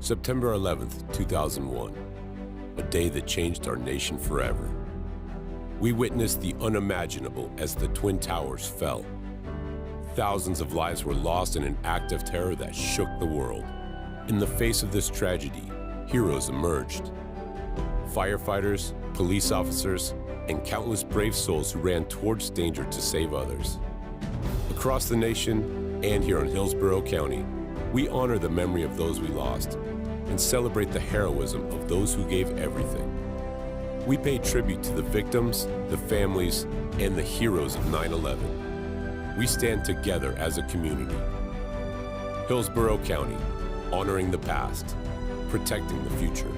September 11th, 2001, a day that changed our nation forever. We witnessed the unimaginable as the Twin Towers fell. Thousands of lives were lost in an act of terror that shook the world. In the face of this tragedy, heroes emerged. Firefighters, police officers, and countless brave souls who ran towards danger to save others. Across the nation and here in Hillsborough County, we honor the memory of those we lost and celebrate the heroism of those who gave everything. We pay tribute to the victims, the families, and the heroes of 9/11. We stand together as a community. Hillsborough County, honoring the past, protecting the future.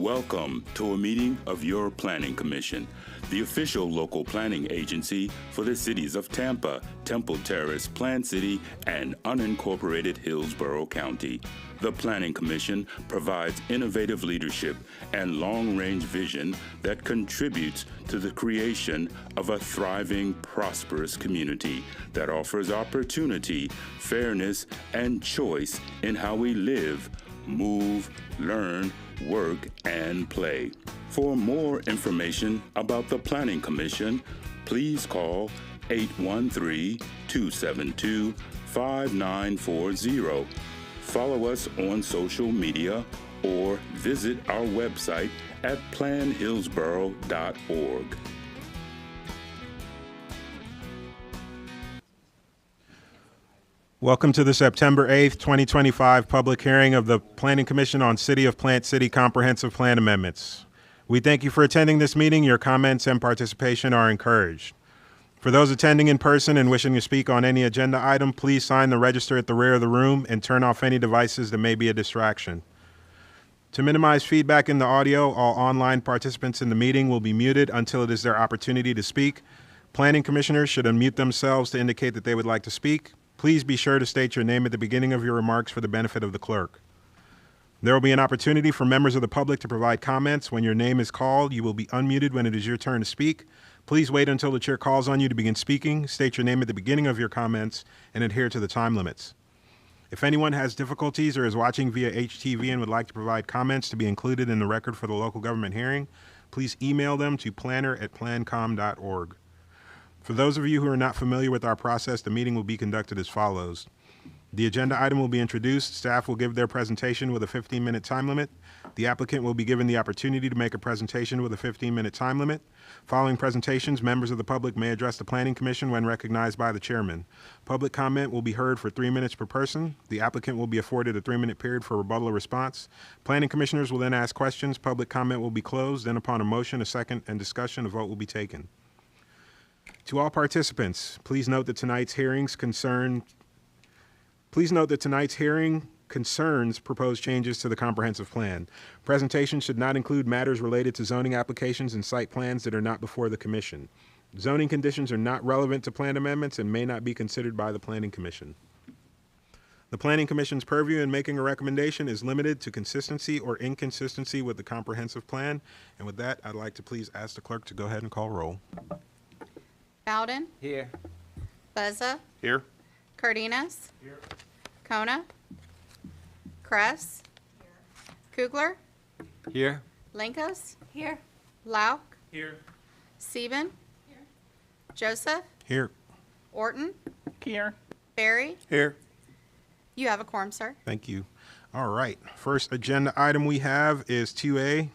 Welcome to a meeting of your Planning Commission, the official local planning agency for the cities of Tampa, Temple Terrace, Plant City, and unincorporated Hillsborough County. The Planning Commission provides innovative leadership and long-range vision that contributes to the creation of a thriving, prosperous community that offers opportunity, fairness, and choice in how we live, move, learn, work, and play. For more information about the Planning Commission, please call 813-272-5940. Follow us on social media or visit our website at planhillsborough.org. Welcome to the September 8th, 2025 public hearing of the Planning Commission on City of Plant City Comprehensive Plan Amendments. We thank you for attending this meeting. Your comments and participation are encouraged. For those attending in person and wishing to speak on any agenda item, please sign the register at the rear of the room and turn off any devices that may be a distraction. To minimize feedback in the audio, all online participants in the meeting will be muted until it is their opportunity to speak. Planning commissioners should unmute themselves to indicate that they would like to speak. Please be sure to state your name at the beginning of your remarks for the benefit of the clerk. There will be an opportunity for members of the public to provide comments. When your name is called, you will be unmuted when it is your turn to speak. Please wait until the chair calls on you to begin speaking. State your name at the beginning of your comments and adhere to the time limits. If anyone has difficulties or is watching via HTV and would like to provide comments to be included in the record for the local government hearing, please email them to planner@plancom.org. For those of you who are not familiar with our process, the meeting will be conducted as follows. The agenda item will be introduced. Staff will give their presentation with a 15-minute time limit. The applicant will be given the opportunity to make a presentation with a 15-minute time limit. Following presentations, members of the public may address the Planning Commission when recognized by the chairman. Public comment will be heard for 3 minutes per person. The applicant will be afforded a 3-minute period for rebuttal or response. Planning commissioners will then ask questions. Public comment will be closed. Then upon a motion, a second, and discussion, a vote will be taken. To all participants, please note that tonight's hearing concerns proposed changes to the comprehensive plan. Presentations should not include matters related to zoning applications and site plans that are not before the commission. Zoning conditions are not relevant to plan amendments and may not be considered by the Planning Commission. The Planning Commission's purview in making a recommendation is limited to consistency or inconsistency with the comprehensive plan. And with that, I'd like to please ask the clerk to go ahead and call roll. Bowden. Here. Beza. Here. Cardenas. Here. Kona. Kress. Here. Kugler. Here. Linkos. Here. Lauk. Here. Sieben. Here. Joseph. Here. Orton. Here. Barry. Here. You have a quorum, sir. Thank you. All right. First agenda item we have is 2A,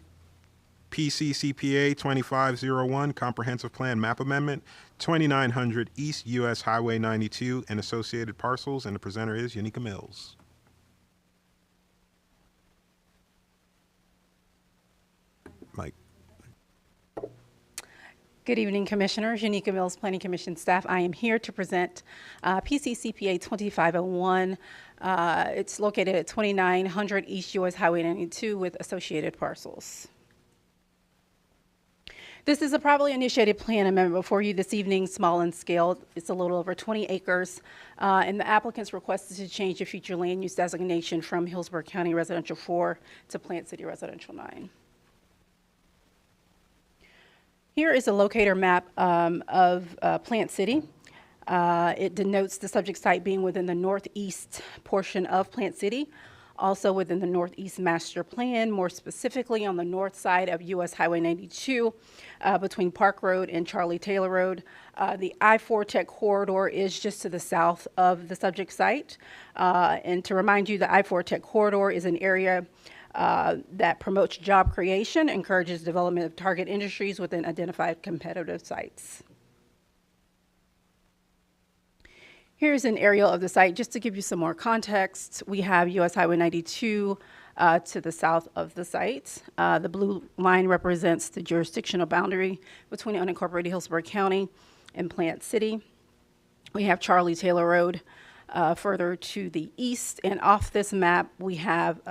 PCCPA 2501, Comprehensive Plan Map Amendment, 2900 East US Highway 92 and associated parcels, and the presenter is Yanika Mills. Mike. Good evening, Commissioners. Yanika Mills, Planning Commission staff. I am here to present PCCPA 2501. It's located at 2900 East US Highway 92 with associated parcels. This is a properly initiated plan amendment before you this evening, small in scale. It's a little over 20 acres, and the applicant's requested to change the future land use designation from Hillsborough County Residential 4 to Plant City Residential 9. Here is a locator map of Plant City. It denotes the subject site being within the northeast portion of Plant City, also within the Northeast Master Plan, more specifically on the north side of US Highway 92, between Park Road and Charlie Taylor Road. The I-4 Tech corridor is just to the south of the subject site. And to remind you, the I-4 Tech corridor is an area that promotes job creation, encourages development of target industries within identified competitive sites. Here's an aerial of the site. Just to give you some more context, we have US Highway 92 to the south of the site. The blue line represents the jurisdictional boundary between unincorporated Hillsborough County and Plant City. We have Charlie Taylor Road further to the east, and off this map we have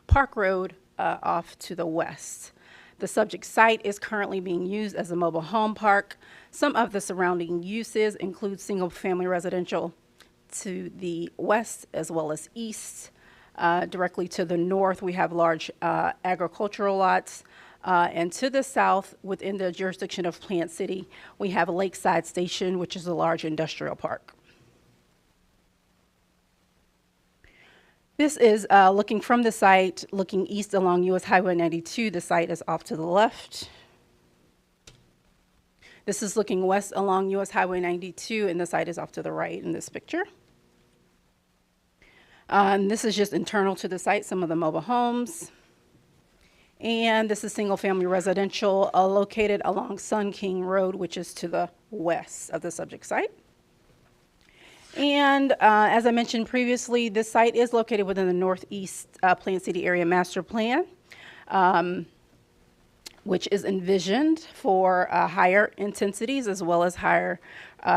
Park Road off to the west. The subject site is currently being used as a mobile home park. Some of the surrounding uses include single-family residential to the west as well as east. Directly to the north, we have large agricultural lots. And to the south, within the jurisdiction of Plant City, we have a Lakeside Station, which is a large industrial park. This is looking from the site, looking east along US Highway 92. The site is off to the left. This is looking west along US Highway 92, and the site is off to the right in this picture. And this is just internal to the site, some of the mobile homes. And this is single-family residential located along Sun King Road, which is to the west of the subject site. And as I mentioned previously, this site is located within the Northeast Plant City Area Master Plan, which is envisioned for higher intensities as well as higher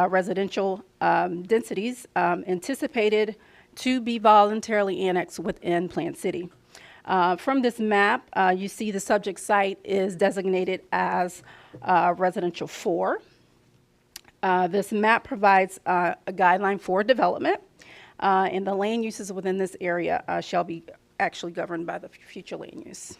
residential densities anticipated to be voluntarily annexed within Plant City. From this map, you see the subject site is designated as residential 4. This map provides a guideline for development, and the land uses within this area shall be actually governed by the future land use.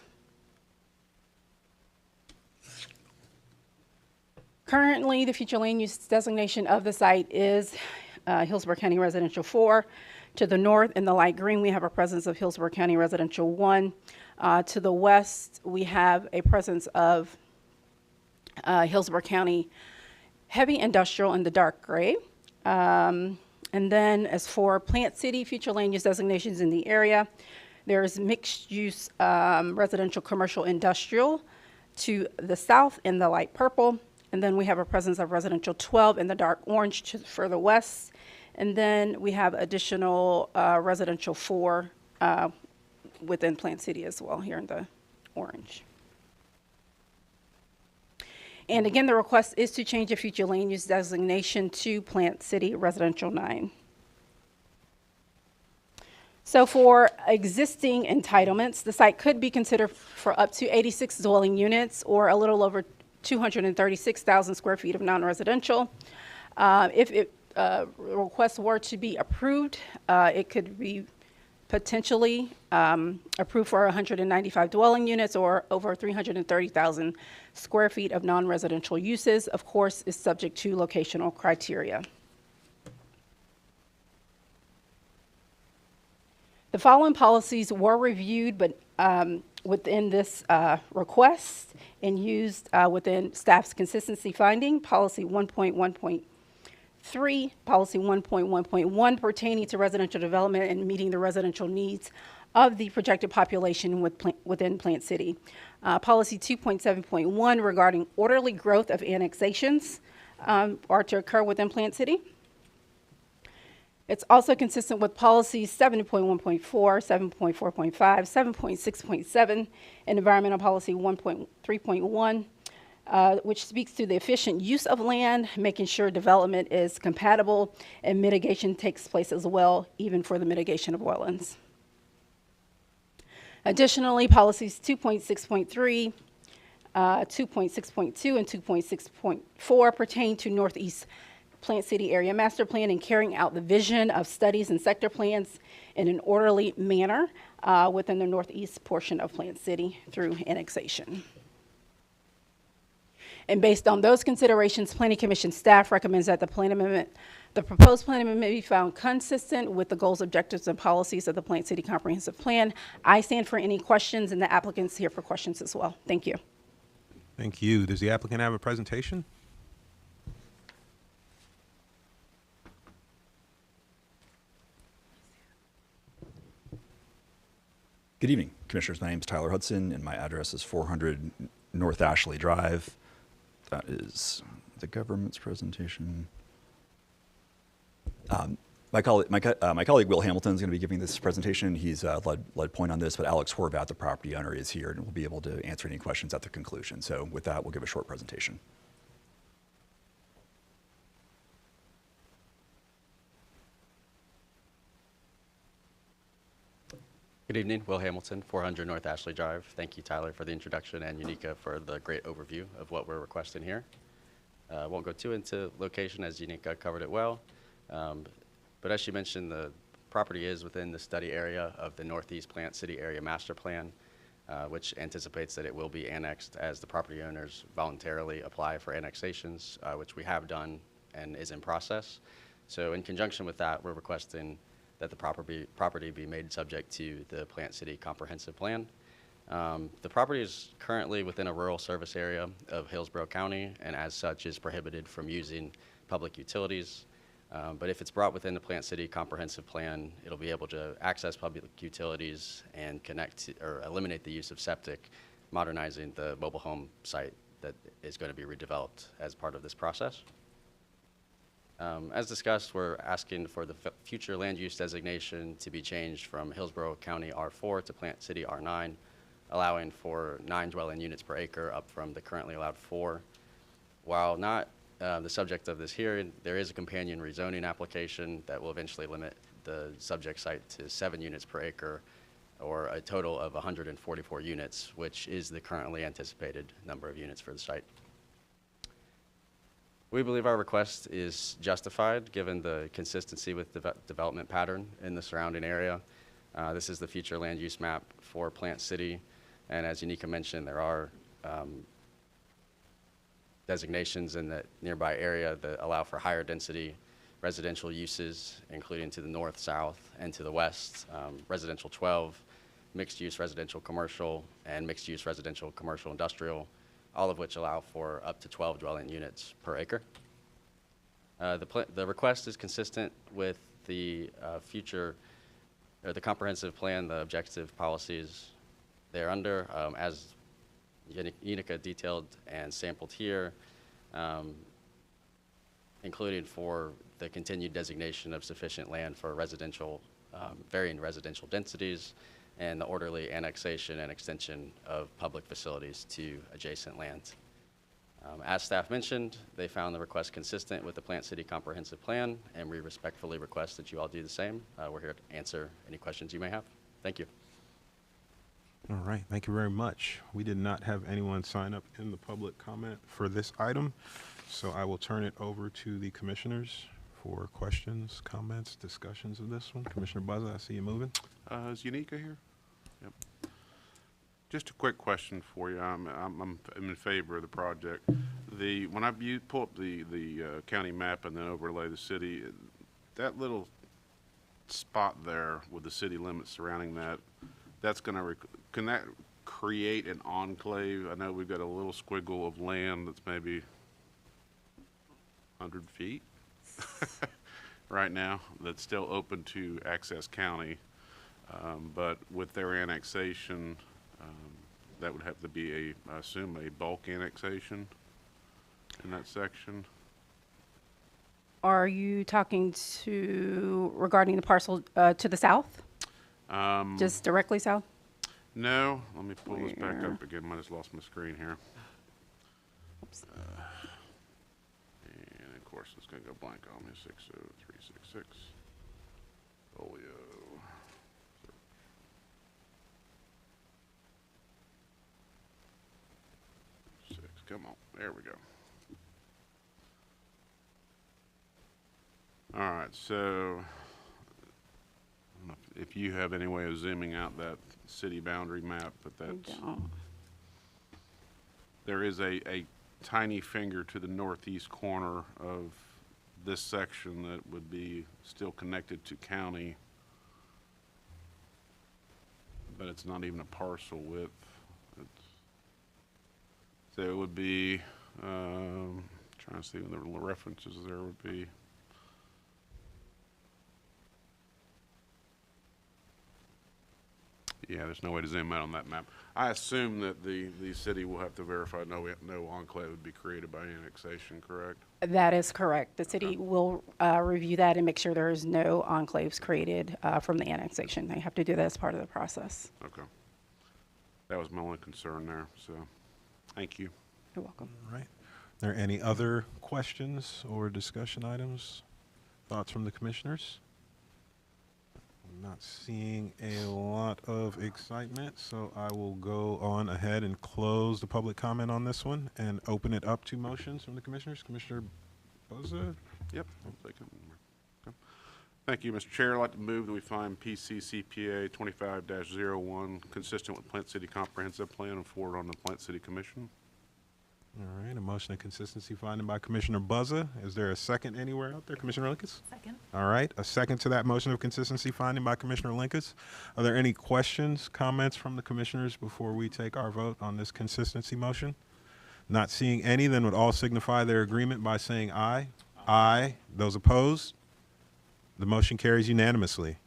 Currently, the future land use designation of the site is Hillsborough County Residential 4. To the north, in the light green, we have a presence of Hillsborough County Residential 1. To the west, we have a presence of Hillsborough County Heavy Industrial in the dark gray. And then as for Plant City future land use designations in the area, there's mixed use residential, commercial, industrial to the south in the light purple. And then we have a presence of residential 12 in the dark orange to further west. And then we have additional residential 4 within Plant City as well, here in the orange. And again, the request is to change the future land use designation to Plant City Residential 9. So for existing entitlements, the site could be considered for up to 86 dwelling units or a little over 236,000 square feet of non-residential. If request were to be approved, it could be potentially approved for 195 dwelling units or over 330,000 square feet of non-residential uses. Of course, is subject to locational criteria. The following policies were reviewed, but within this request and used within staff's consistency finding, policy 1.1.3, policy 1.1.1 pertaining to residential development and meeting the residential needs of the projected population within Plant City. Policy 2.7.1 regarding orderly growth of annexations are to occur within Plant City. It's also consistent with policies 7.1.4, 7.4.5, 7.6.7, and environmental policy 1.3.1, which speaks to the efficient use of land, making sure development is compatible and mitigation takes place as well, even for the mitigation of wetlands. Additionally, policies 2.6.3, 2.6.2, and 2.6.4 pertain to Northeast Plant City Area Master Plan and carrying out the vision of studies and sector plans in an orderly manner within the northeast portion of Plant City through annexation. And based on those considerations, Planning Commission staff recommends that the proposed plan amendment be found consistent with the goals, objectives, and policies of the Plant City Comprehensive Plan. I stand for any questions, and the applicant's here for questions as well. Thank you. Thank you. Does the applicant have a presentation? Good evening, Commissioners. My name is Tyler Hudson, and my address is 400 North Ashley Drive. That is the government's presentation. My colleague Will Hamilton is going to be giving this presentation. He's led point on this, but Alex Horvath, the property owner, is here and will be able to answer any questions at the conclusion. So with that, we'll give a short presentation. Good evening, Will Hamilton, 400 North Ashley Drive. Thank you, Tyler, for the introduction, and Unica for the great overview of what we're requesting here. Won't go too into location, as Unica covered it well. But as she mentioned, the property is within the study area of the Northeast Plant City Area Master Plan, which anticipates that it will be annexed as the property owners voluntarily apply for annexations, which we have done and is in process. So in conjunction with that, we're requesting that the property be made subject to the Plant City Comprehensive Plan. The property is currently within a rural service area of Hillsborough County, and as such is prohibited from using public utilities. But if it's brought within the Plant City Comprehensive Plan, it'll be able to access public utilities and connect or eliminate the use of septic, modernizing the mobile home site that is going to be redeveloped as part of this process. As discussed, we're asking for the future land use designation to be changed from Hillsborough County R4 to Plant City R9, allowing for 9 dwelling units per acre up from the currently allowed 4. While not the subject of this hearing, there is a companion rezoning application that will eventually limit the subject site to 7 units per acre, or a total of 144 units, which is the currently anticipated number of units for the site. We believe our request is justified given the consistency with development pattern in the surrounding area. This is the future land use map for Plant City, and as Unica mentioned, there are designations in the nearby area that allow for higher density residential uses, including to the north, south, and to the west, residential 12, mixed use residential commercial, and mixed use residential commercial industrial, all of which allow for up to 12 dwelling units per acre. The request is consistent with the the comprehensive plan, the objective policies thereunder, as Unica detailed and sampled here, including for the continued designation of sufficient land for residential, varying residential densities, and the orderly annexation and extension of public facilities to adjacent land. As staff mentioned, they found the request consistent with the Plant City Comprehensive Plan, and we respectfully request that you all do the same. We're here to answer any questions you may have. Thank you. All right, thank you very much. We did not have anyone sign up in the public comment for this item, so I will turn it over to the commissioners for questions, comments, discussions of this one. Commissioner Buzza, I see you moving. Is Unica here? Yep. Just a quick question for you. I'm in favor of the project. When I pull up the county map and then overlay the city, that little spot there with the city limits surrounding that, that's going to can that create an enclave? I know we've got a little squiggle of land that's maybe 100 feet right now that's still open to access county, but with their annexation, that would have to be I assume a bulk annexation in that section. Are you talking regarding the parcel to the south? Just directly south? No, let me pull this back up again. I just lost my screen here. Oops. And of course, it's going to go blank on me. 60366. Folio. 6. Come on. There we go. All right. So, I don't know if you have any way of zooming out that city boundary map, but that's. There is a tiny finger to the northeast corner of this section that would be still connected to county, but it's not even a parcel width. So it would be, trying to see what the references there would be. Yeah, there's no way to zoom out on that map. I assume that the city will have to verify no enclave would be created by annexation, correct? That is correct. The city will review that and make sure there is no enclaves created from the annexation. They have to do that as part of the process. Okay. That was my only concern there, so thank you. You're welcome. All right. Are there any other questions or discussion items? Thoughts from the commissioners? Not seeing a lot of excitement, so I will go on ahead and close the public comment on this one and open it up to motions from the commissioners. Commissioner Boza? Yep. I'll take it. Okay. Thank you, Mr. Chair. I'd like to move that we find PCCPA 25-01 consistent with Plant City Comprehensive Plan and forward on the Plant City Commission. All right, a motion of consistency finding by Commissioner Buzza. Is there a second anywhere out there? Commissioner Linkus? Second. All right, a second to that motion of consistency finding by Commissioner Linkus. Are there any questions, comments from the commissioners before we take our vote on this consistency motion? Not seeing any, then would all signify their agreement by saying aye. Aye. Those opposed? The motion carries unanimously.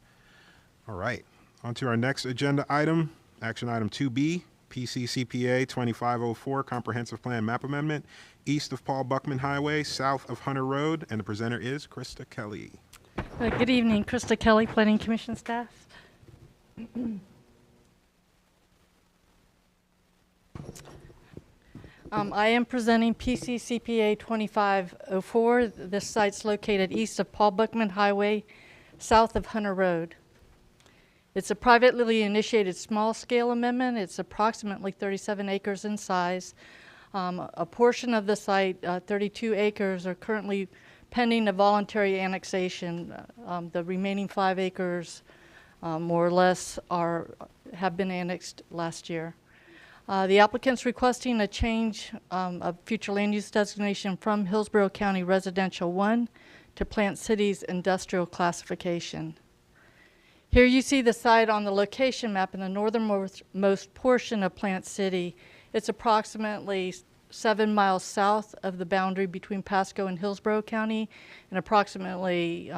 All right, on to our next agenda item, action item 2B. PCCPA 2504 Comprehensive Plan Map Amendment, east of Paul Buckman Highway, south of Hunter Road, and the presenter is Krista Kelly. Good evening, Krista Kelly, Planning Commission staff. I am presenting PCCPA 2504. This site's located east of Paul Buckman Highway, south of Hunter Road. It's a privately initiated small-scale amendment. It's approximately 37 acres in size. A portion of the site, 32 acres, are currently pending a voluntary annexation. The remaining 5 acres, more or less, have been annexed last year. The applicant's requesting a change of future land use designation from Hillsborough County Residential 1 to Plant City's industrial classification. Here you see the site on the location map in the northernmost portion of Plant City. It's approximately 7 miles south of the boundary between Pasco and Hillsborough County, and approximately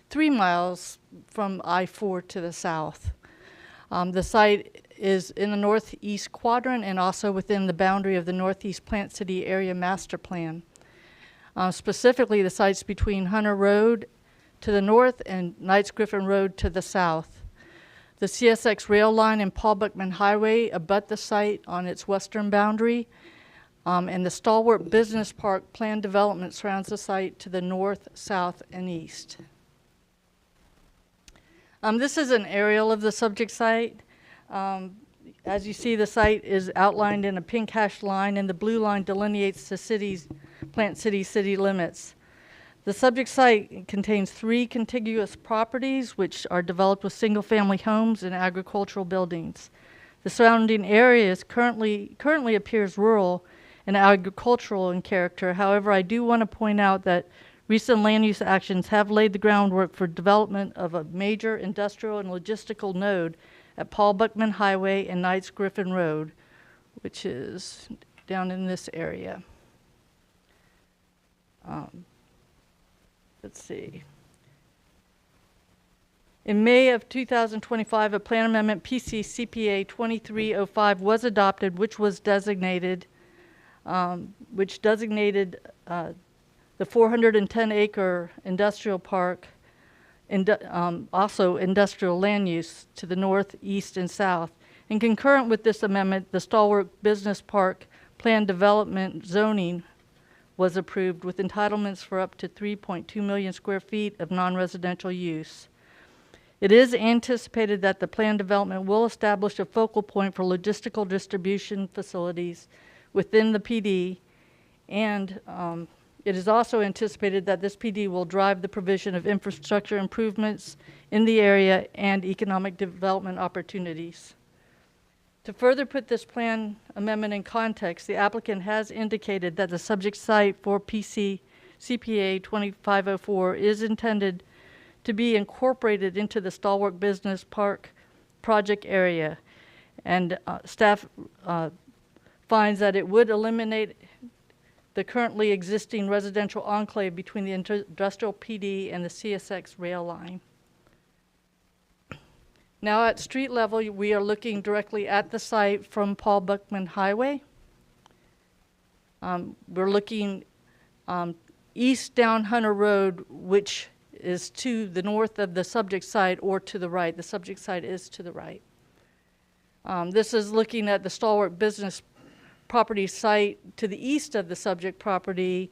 3 miles from I-4 to the south. The site is in the northeast quadrant and also within the boundary of the Northeast Plant City Area Master Plan. Specifically, the site's between Hunter Road to the north and Knights Griffin Road to the south. The CSX rail line and Paul Buckman Highway abut the site on its western boundary, and the Stalwart Business Park planned development surrounds the site to the north, south, and east. This is an aerial of the subject site. As you see, the site is outlined in a pink hashed line, and the blue line delineates the Plant City city limits. The subject site contains 3 contiguous properties which are developed with single-family homes and agricultural buildings. The surrounding area currently appears rural and agricultural in character. However, I do want to point out that recent land use actions have laid the groundwork for development of a major industrial and logistical node at Paul Buckman Highway and Knights Griffin Road, which is down in this area. Let's see. In May of 2025, a plan amendment PCCPA 2305 was adopted, which designated the 410-acre industrial park, also industrial land use to the north, east, and south. And concurrent with this amendment, the Stalwart Business Park plan development zoning was approved with entitlements for up to 3.2 million square feet of non-residential use. It is anticipated that the planned development will establish a focal point for logistical distribution facilities within the PD, and it is also anticipated that this PD will drive the provision of infrastructure improvements in the area and economic development opportunities. To further put this plan amendment in context, the applicant has indicated that the subject site for PCCPA 2504 is intended to be incorporated into the Stalwart Business Park project area, and staff finds that it would eliminate the currently existing residential enclave between the industrial PD and the CSX rail line. Now at street level, we are looking directly at the site from Paul Buckman Highway. We're looking east down Hunter Road, which is to the north of the subject site, or to the right. The subject site is to the right. This is looking at the Stalwart Business Property site to the east of the subject property.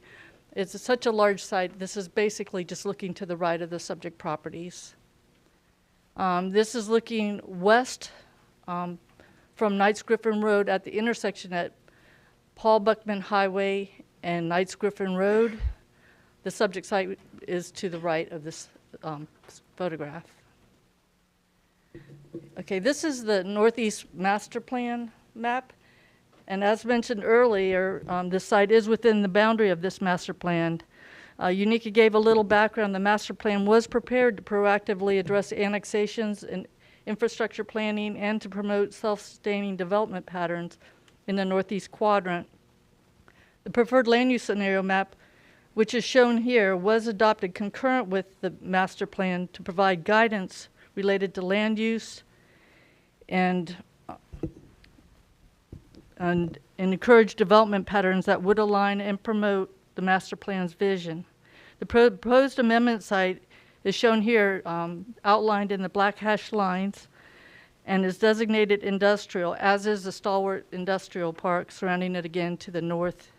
It's such a large site, this is basically just looking to the right of the subject properties. This is looking west from Knights Griffin Road at the intersection at Paul Buckman Highway and Knights Griffin Road. The subject site is to the right of this photograph. Okay, this is the Northeast Master Plan map. And as mentioned earlier, this site is within the boundary of this master plan. Unica gave a little background. The master plan was prepared to proactively address annexations and infrastructure planning and to promote self-sustaining development patterns in the northeast quadrant. The preferred land use scenario map, which is shown here, was adopted concurrent with the master plan to provide guidance related to land use and encourage development patterns that would align and promote the master plan's vision. The proposed amendment site is shown here, outlined in the black hash lines, and is designated industrial, as is the Stalwart Industrial Park surrounding it again to the north,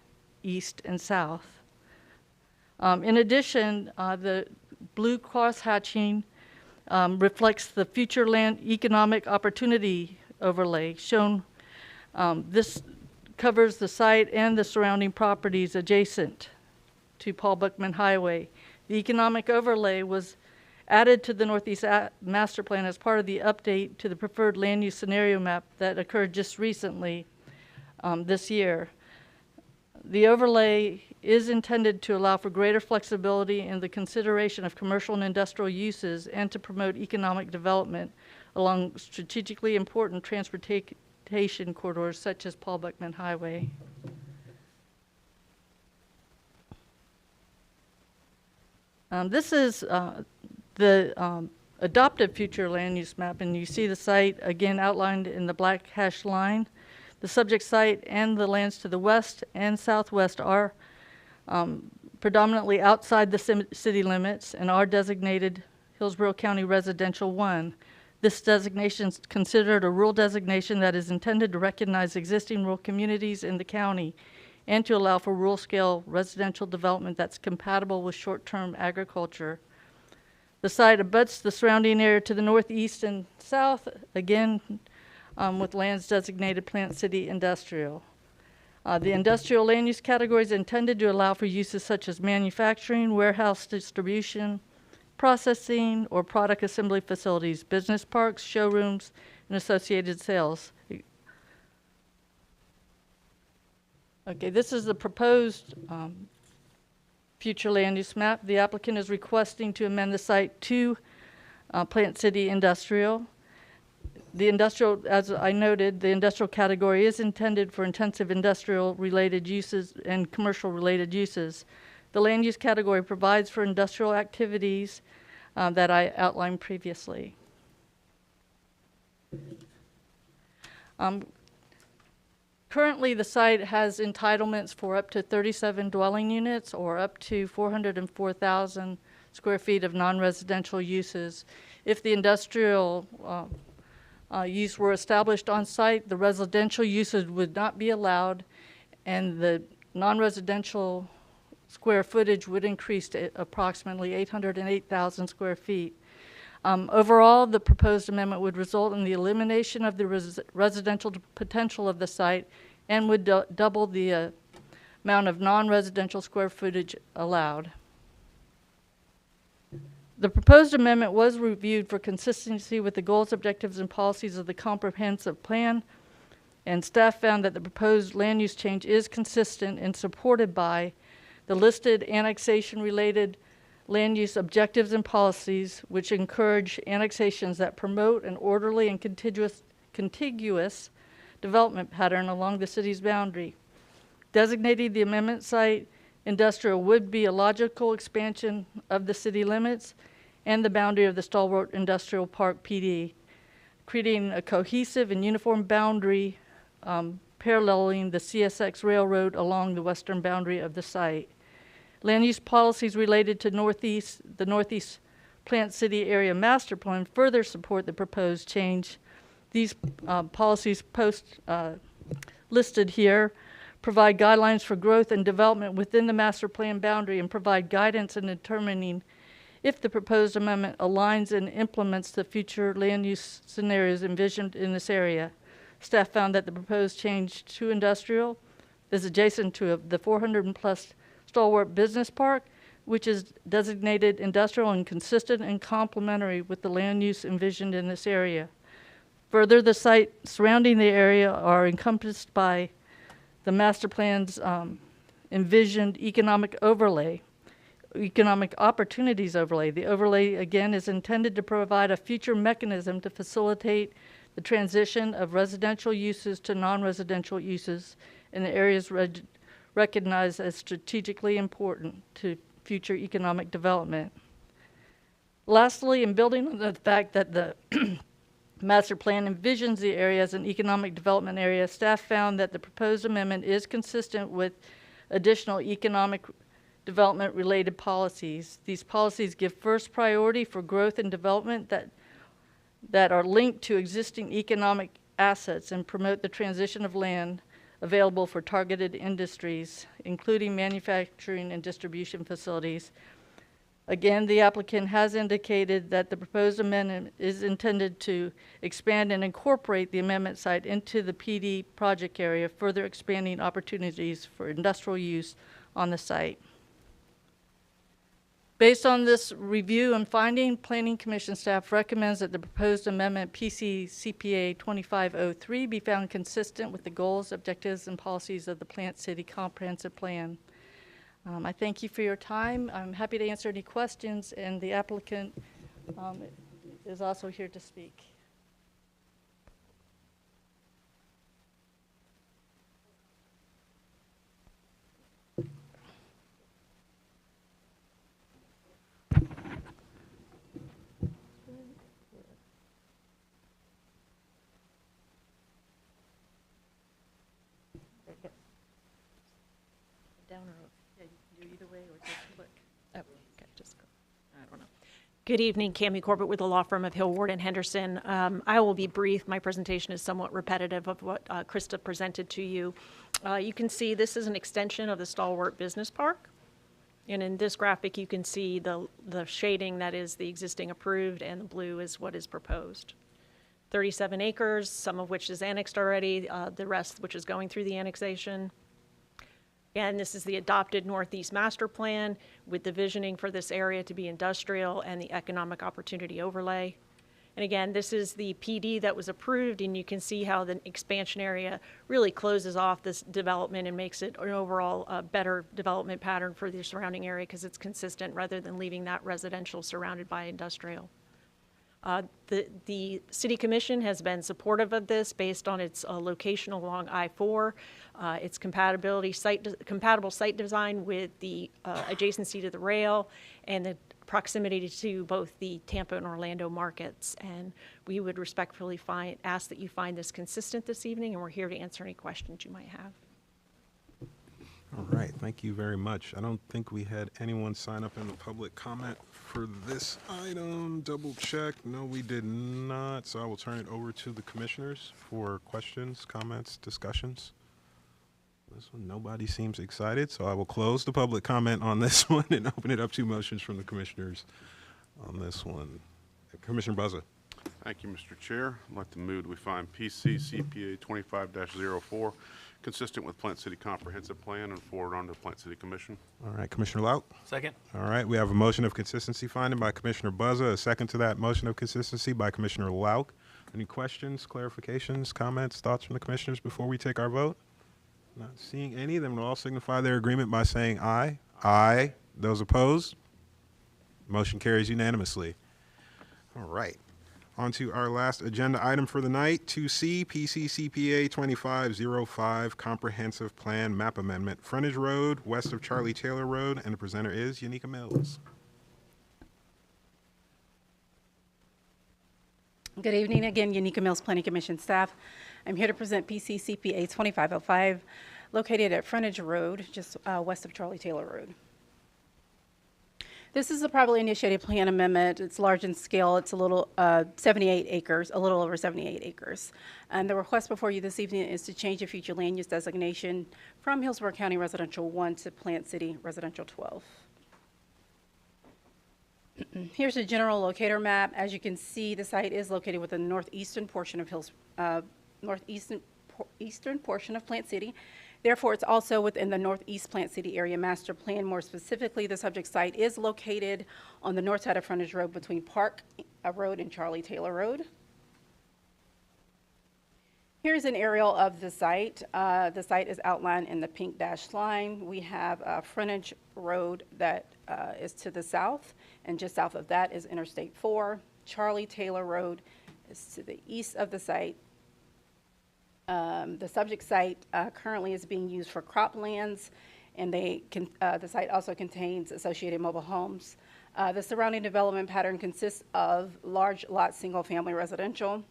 east, and south. In addition, the blue cross-hatching reflects the future land economic opportunity overlay shown. This covers the site and the surrounding properties adjacent to Paul Buckman Highway. The economic overlay was added to the Northeast Master Plan as part of the update to the preferred land use scenario map that occurred just recently this year. The overlay is intended to allow for greater flexibility in the consideration of commercial and industrial uses and to promote economic development along strategically important transportation corridors such as Paul Buckman Highway. This is the adopted future land use map, and you see the site again outlined in the black hash line. The subject site and the lands to the west and southwest are predominantly outside the city limits and are designated Hillsborough County Residential 1. This designation is considered a rural designation that is intended to recognize existing rural communities in the county and to allow for rural-scale residential development that's compatible with short-term agriculture. The site abuts the surrounding area to the northeast and south, again, with lands designated Plant City Industrial. The industrial land use category is intended to allow for uses such as manufacturing, warehouse distribution, processing, or product assembly facilities, business parks, showrooms, and associated sales. Okay, this is the proposed future land use map. The applicant is requesting to amend the site to Plant City Industrial. The industrial, as I noted, the industrial category is intended for intensive industrial related uses and commercial related uses. The land use category provides for industrial activities that I outlined previously. Currently, the site has entitlements for up to 37 dwelling units or up to 404,000 square feet of non-residential uses. If the industrial use were established on site, the residential uses would not be allowed, and the non-residential square footage would increase to approximately 808,000 square feet. Overall, the proposed amendment would result in the elimination of the residential potential of the site and would double the amount of non-residential square footage allowed. The proposed amendment was reviewed for consistency with the goals, objectives, and policies of the comprehensive plan, and staff found that the proposed land use change is consistent and supported by the listed annexation-related land use objectives and policies, which encourage annexations that promote an orderly and contiguous development pattern along the city's boundary. Designating the amendment site industrial would be a logical expansion of the city limits and the boundary of the Stalwart Industrial Park PD, creating a cohesive and uniform boundary paralleling the CSX Railroad along the western boundary of the site. Land use policies related to the Northeast Plant City Area Master Plan further support the proposed change. These policies listed here provide guidelines for growth and development within the master plan boundary and provide guidance in determining if the proposed amendment aligns and implements the future land use scenarios envisioned in this area. Staff found that the proposed change to industrial is adjacent to the 400-plus stalwart business park, which is designated industrial and consistent and complementary with the land use envisioned in this area. Further, the site surrounding the area are encompassed by the master plan's envisioned economic opportunities overlay. The overlay, again, is intended to provide a future mechanism to facilitate the transition of residential uses to non-residential uses in the areas recognized as strategically important to future economic development. Lastly, in building on the fact that the master plan envisions the area as an economic development area, staff found that the proposed amendment is consistent with additional economic development related policies. These policies give first priority for growth and development that are linked to existing economic assets and promote the transition of land available for targeted industries, including manufacturing and distribution facilities. Again, the applicant has indicated that the proposed amendment is intended to expand and incorporate the amendment site into the PD project area, further expanding opportunities for industrial use on the site. Based on this review and finding, Planning Commission staff recommends that the proposed amendment PC CPA 2503 be found consistent with the goals, objectives, and policies of the Plant City Comprehensive Plan. I thank you for your time. I'm happy to answer any questions, and the applicant is also here to speak. Down or yeah, you can do either way or just click. Oh, okay, just go. I don't know. Good evening, Cammie Corbett with the law firm of Hill, Ward & Henderson. I will be brief. My presentation is somewhat repetitive of what Krista presented to you. You can see this is an extension of the Stalwart Business Park. And in this graphic, you can see the shading that is the existing approved, and the blue is what is proposed. 37 acres, some of which is annexed already, the rest which is going through the annexation. And this is the adopted Northeast Master Plan with the visioning for this area to be industrial and the economic opportunity overlay. And again, this is the PD that was approved, and you can see how the expansion area really closes off this development and makes it an overall better development pattern for the surrounding area because it's consistent rather than leaving that residential surrounded by industrial. The City Commission has been supportive of this based on its location along I-4, its compatible site design with the adjacency to the rail, and the proximity to both the Tampa and Orlando markets. And we would respectfully ask that you find this consistent this evening, and we're here to answer any questions you might have. All right, thank you very much. I don't think we had anyone sign up in the public comment for this item. Double check. No, we did not. So I will turn it over to the commissioners for questions, comments, discussions. This one, nobody seems excited, so I will close the public comment on this one and open it up to motions from the commissioners on this one. Commissioner Buzza. Thank you, Mr. Chair. I'd like to move that we find PC CPA 25-04 consistent with Plant City Comprehensive Plan and forward on to Plant City Commission. All right, Commissioner Lauk. Second. All right, we have a motion of consistency finding by Commissioner Buzza, a second to that motion of consistency by Commissioner Lauk. Any questions, clarifications, comments, thoughts from the commissioners before we take our vote? Not seeing any, then we'll all signify their agreement by saying aye. Aye. Those opposed? Motion carries unanimously. All right. On to our last agenda item for the night, 2C, PCCPA 2505, Comprehensive Plan Map Amendment, Frontage Road, west of Charlie Taylor Road, and the presenter is Yanika Mills. Good evening again, Yanika Mills, Planning Commission staff. I'm here to present PCCPA 2505, located at Frontage Road, just west of Charlie Taylor Road. This is a privately initiated plan amendment. It's large in scale. It's a little 78 acres, a little over 78 acres. And the request before you this evening is to change the future land use designation from Hillsborough County Residential 1 to Plant City Residential 12. Here's a general locator map. As you can see, the site is located within the northeastern portion of eastern portion of Plant City. Therefore, it's also within the Northeast Plant City Area Master Plan. More specifically, the subject site is located on the north side of frontage road between Park Road and Charlie Taylor Road. Here's an aerial of the site. The site is outlined in the pink dashed line. We have a frontage road that is to the south, and just south of that is Interstate 4. Charlie Taylor Road is to the east of the site. The subject site currently is being used for croplands, and the site also contains associated mobile homes. The surrounding development pattern consists of large lot single-family residential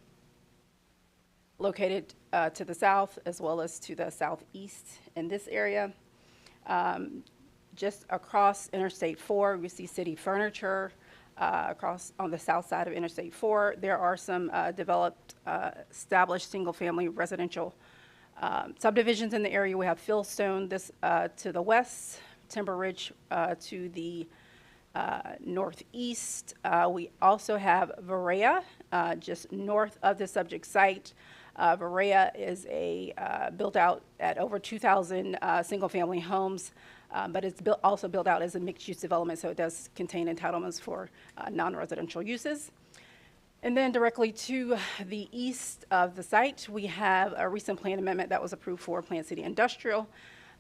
located to the south as well as to the southeast in this area. Just across Interstate 4, we see city furniture. Across on the south side of Interstate 4, there are some developed, established single-family residential subdivisions in the area. We have Fieldstone to the west, Timber Ridge to the northeast. We also have Varea just north of the subject site. Varea is built out at over 2,000 single-family homes. But it's also built out as a mixed-use development, so it does contain entitlements for non-residential uses. And then directly to the east of the site, we have a recent plan amendment that was approved for Plant City Industrial,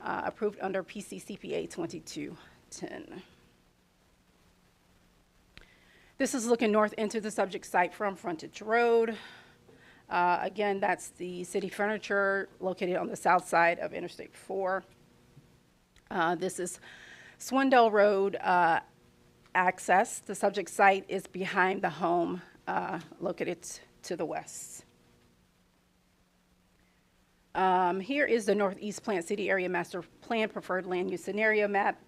approved under PCCPA 2210. This is looking north into the subject site from Frontage Road. Again, that's the city furniture located on the south side of Interstate 4. This is Swindell Road access. The subject site is behind the home located to the west. Here is the Northeast Plant City Area Master Plan Preferred Land Use Scenario Map.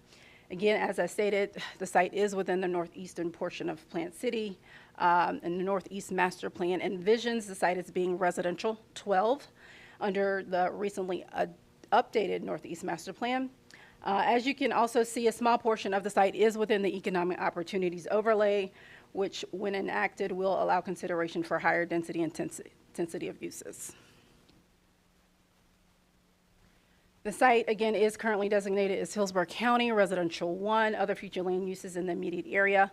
Again, as I stated, the site is within the northeastern portion of Plant City. And the Northeast Master Plan envisions the site as being residential 12 under the recently updated Northeast Master Plan. As you can also see, a small portion of the site is within the Economic Opportunities Overlay, which, when enacted, will allow consideration for higher density intensity of uses. The site, again, is currently designated as Hillsborough County Residential 1. Other future land uses in the immediate area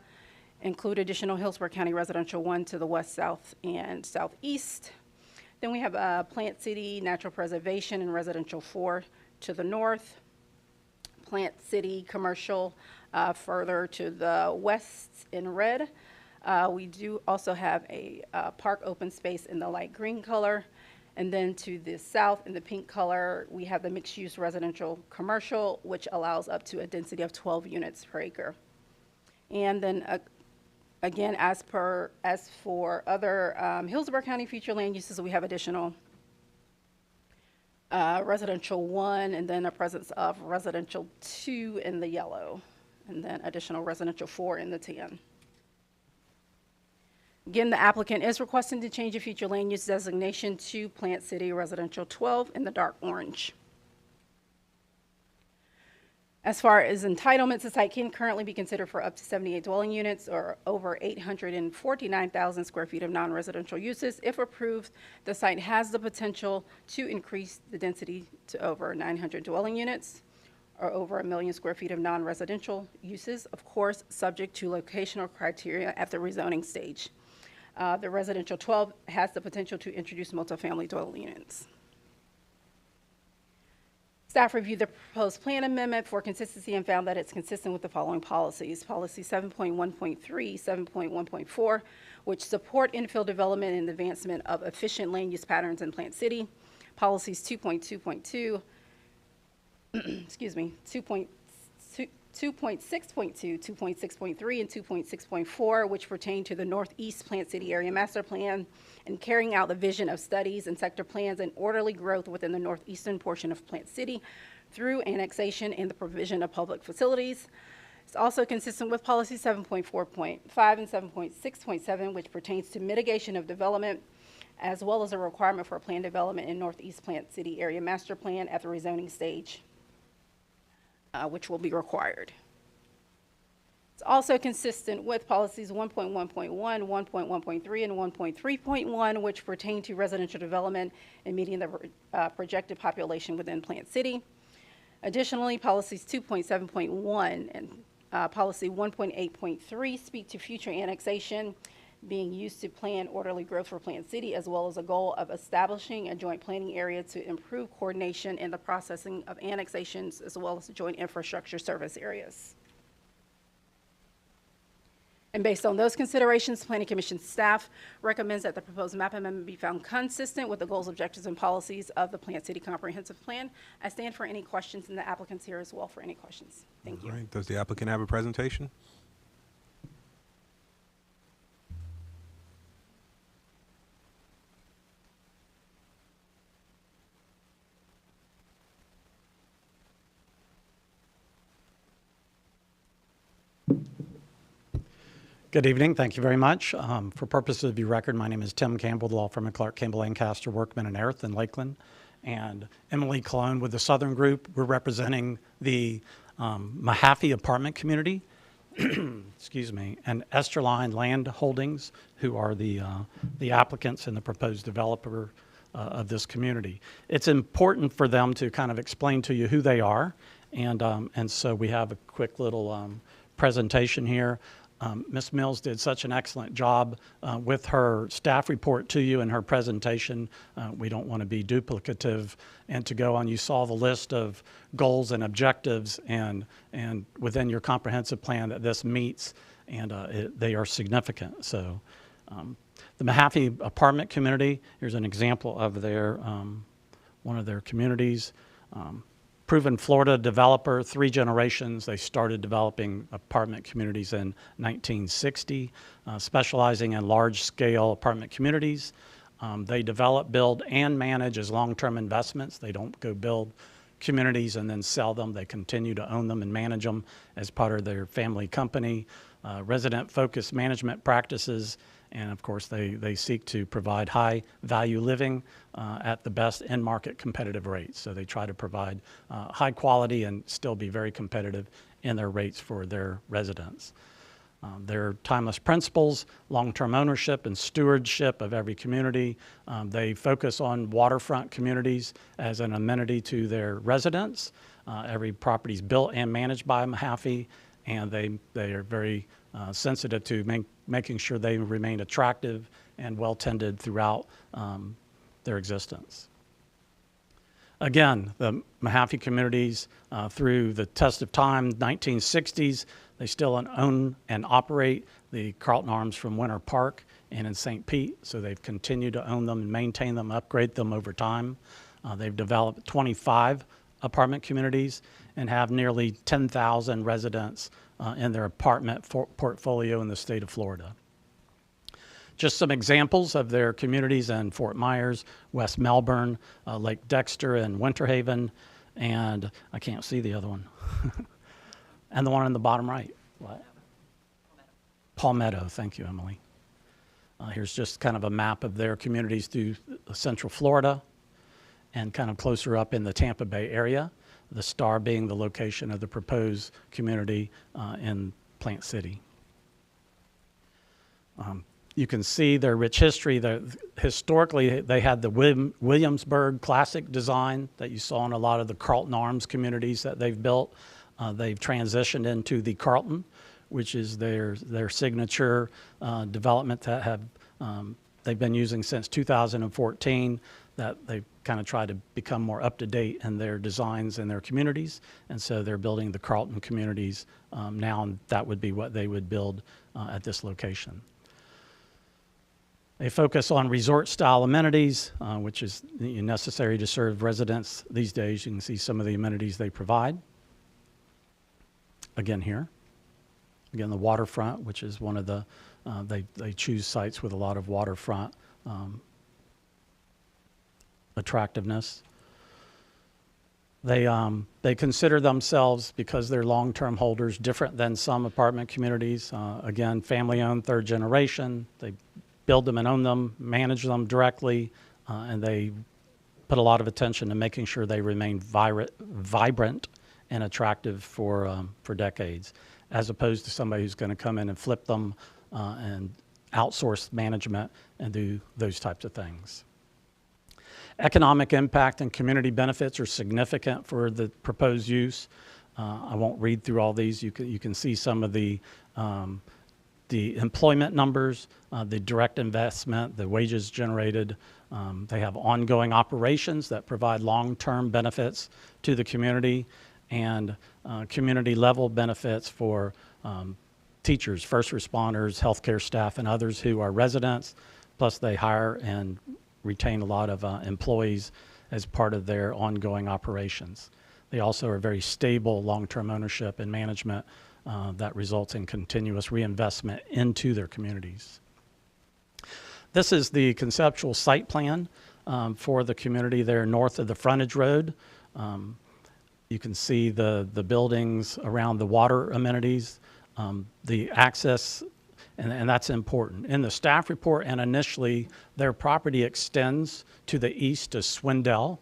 include additional Hillsborough County Residential 1 to the west, south, and southeast. Then we have Plant City Natural Preservation and Residential 4 to the north. Plant City Commercial further to the west in red. We do also have a park open space in the light green color. And then to the south in the pink color, we have the mixed-use residential commercial, which allows up to a density of 12 units per acre. And then again, as for other Hillsborough County future land uses, we have additional residential 1, and then a presence of residential 2 in the yellow, and then additional residential 4 in the tan. Again, the applicant is requesting to change a future land use designation to Plant City Residential 12 in the dark orange. As far as entitlements, the site can currently be considered for up to 78 dwelling units or over 849,000 square feet of non-residential uses. If approved, the site has the potential to increase the density to over 900 dwelling units or over 1 million square feet of non-residential uses, of course, subject to locational criteria at the rezoning stage. The residential 12 has the potential to introduce multifamily dwelling units. Staff reviewed the proposed plan amendment for consistency and found that it's consistent with the following policies. Policy 7.1.3, 7.1.4, which support infill development and advancement of efficient land use patterns in Plant City. Policies 2.2.2, excuse me, 2.6.2, 2.6.3, and 2.6.4, which pertain to the Northeast Plant City Area Master Plan and carrying out the vision of studies and sector plans and orderly growth within the northeastern portion of Plant City through annexation and the provision of public facilities. It's also consistent with policy 7.4.5 and 7.6.7, which pertains to mitigation of development, as well as a requirement for plan development in Northeast Plant City Area Master Plan at the rezoning stage, which will be required. It's It's also consistent with policies 1.1.1, 1.1.3, and 1.3.1, which pertain to residential development and meeting the projected population within Plant City. Additionally, policies 2.7.1 and policy 1.8.3 speak to future annexation being used to plan orderly growth for Plant City, as well as a goal of establishing a joint planning area to improve coordination in the processing of annexations, as well as joint infrastructure service areas. And based on those considerations, Planning Commission staff recommends that the proposed map amendment be found consistent with the goals, objectives, and policies of the Plant City Comprehensive Plan. I stand for any questions, and the applicant's here as well for any questions. Thank you. All right. Does the applicant have a presentation? Good evening. Thank you very much. For purposes of your record, my name is Tim Campbell, the law firm of Clark, Campbell, Lancaster, Workman, and Erith in Lakeland. And Emily Cologne with the Southern Group. We're representing the Mahaffey apartment community, excuse me, and Esterline Land Holdings, who are the applicants and the proposed developer of this community. It's important for them to kind of explain to you who they are. And so we have a quick little presentation here. Ms. Mills did such an excellent job with her staff report to you and her presentation. We don't want to be duplicative and to go on. You saw the list of goals and objectives and within your comprehensive plan that this meets, and they are significant. So the Mahaffey apartment community, here's an example of their one of their communities. Proven Florida developer, 3 generations. They started developing apartment communities in 1960, specializing in large-scale apartment communities. They develop, build, and manage as long-term investments. They don't go build communities and then sell them. They continue to own them and manage them as part of their family company. Resident-focused management practices, and of course they seek to provide high-value living at the best in-market competitive rates. So they try to provide high quality and still be very competitive in their rates for their residents. Their timeless principles, long-term ownership and stewardship of every community. They focus on waterfront communities as an amenity to their residents. Every property is built and managed by Mahaffey, and they are very sensitive to making sure they remain attractive and well-tended throughout their existence. Again, the Mahaffey communities, through the test of time, 1960s, they still own and operate the Carlton Arms from Winter Park and in St. Pete, so they've continued to own them and maintain them, upgrade them over time. They've developed 25 apartment communities and have nearly 10,000 residents in their apartment portfolio in the state of Florida. Just some examples of their communities in Fort Myers, West Melbourne, Lake Dexter, and Winter Haven, and I can't see the other one. And the one on the bottom right. What? Palmetto. Thank you, Emily. Here's just kind of a map of their communities through Central Florida and kind of closer up in the Tampa Bay area, the star being the location of the proposed community in Plant City. You can see their rich history. Historically, they had the Williamsburg classic design that you saw in a lot of the Carlton Arms communities that they've built. They've transitioned into the Carlton, which is their signature development that they've been using since 2014, that they've kind of tried to become more up-to-date in their designs and their communities. And so they're building the Carlton communities now, and that would be what they would build at this location. They focus on resort-style amenities, which is necessary to serve residents these days. You can see some of the amenities they provide. Again here. Again, the waterfront, which is one of the, they choose sites with a lot of waterfront attractiveness. They consider themselves, because they're long-term holders, different than some apartment communities. Again, family-owned, third generation. They build them and own them, manage them directly, and they put a lot of attention to making sure they remain vibrant and attractive for decades. as opposed to somebody who's going to come in and flip them and outsource management and do those types of things. Economic impact and community benefits are significant for the proposed use. I won't read through all these. You can see some of the employment numbers, the direct investment, the wages generated. They have ongoing operations that provide long-term benefits to the community and community-level benefits for teachers, first responders, healthcare staff, and others who are residents. Plus, they hire and retain a lot of employees as part of their ongoing operations. They also are very stable long-term ownership and management that results in continuous reinvestment into their communities. This is the conceptual site plan for the community there north of the frontage road. You can see the buildings around the water amenities, the access, and that's important. In the staff report and initially, their property extends to the east to Swindell,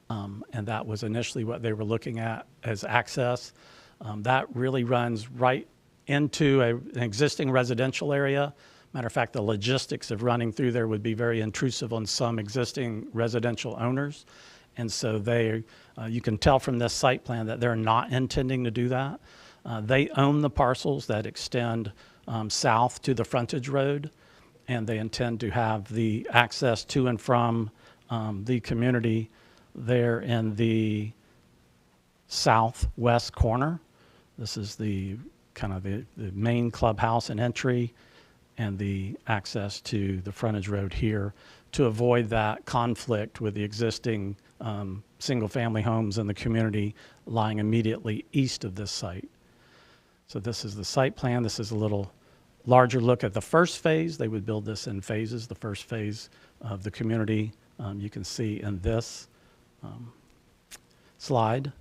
and that was initially what they were looking at as access. That really runs right into an existing residential area. Matter of fact, the logistics of running through there would be very intrusive on some existing residential owners. And so you can tell from this site plan that they're not intending to do that. They own the parcels that extend south to the frontage road, and they intend to have the access to and from the community there in the southwest corner. This is the kind of the main clubhouse and entry, and the access to the frontage road here to avoid that conflict with the existing single-family homes in the community lying immediately east of this site. So this is the site plan. This is a little larger look at the first phase. They would build this in phases. The first phase of the community you can see in this slide.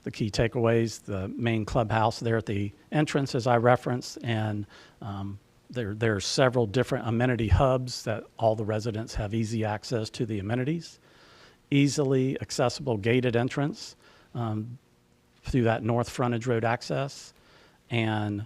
The key takeaways, the main clubhouse there at the entrance, as I referenced, and there are several different amenity hubs that all the residents have easy access to the amenities. Easily accessible gated entrance through that north frontage road access, and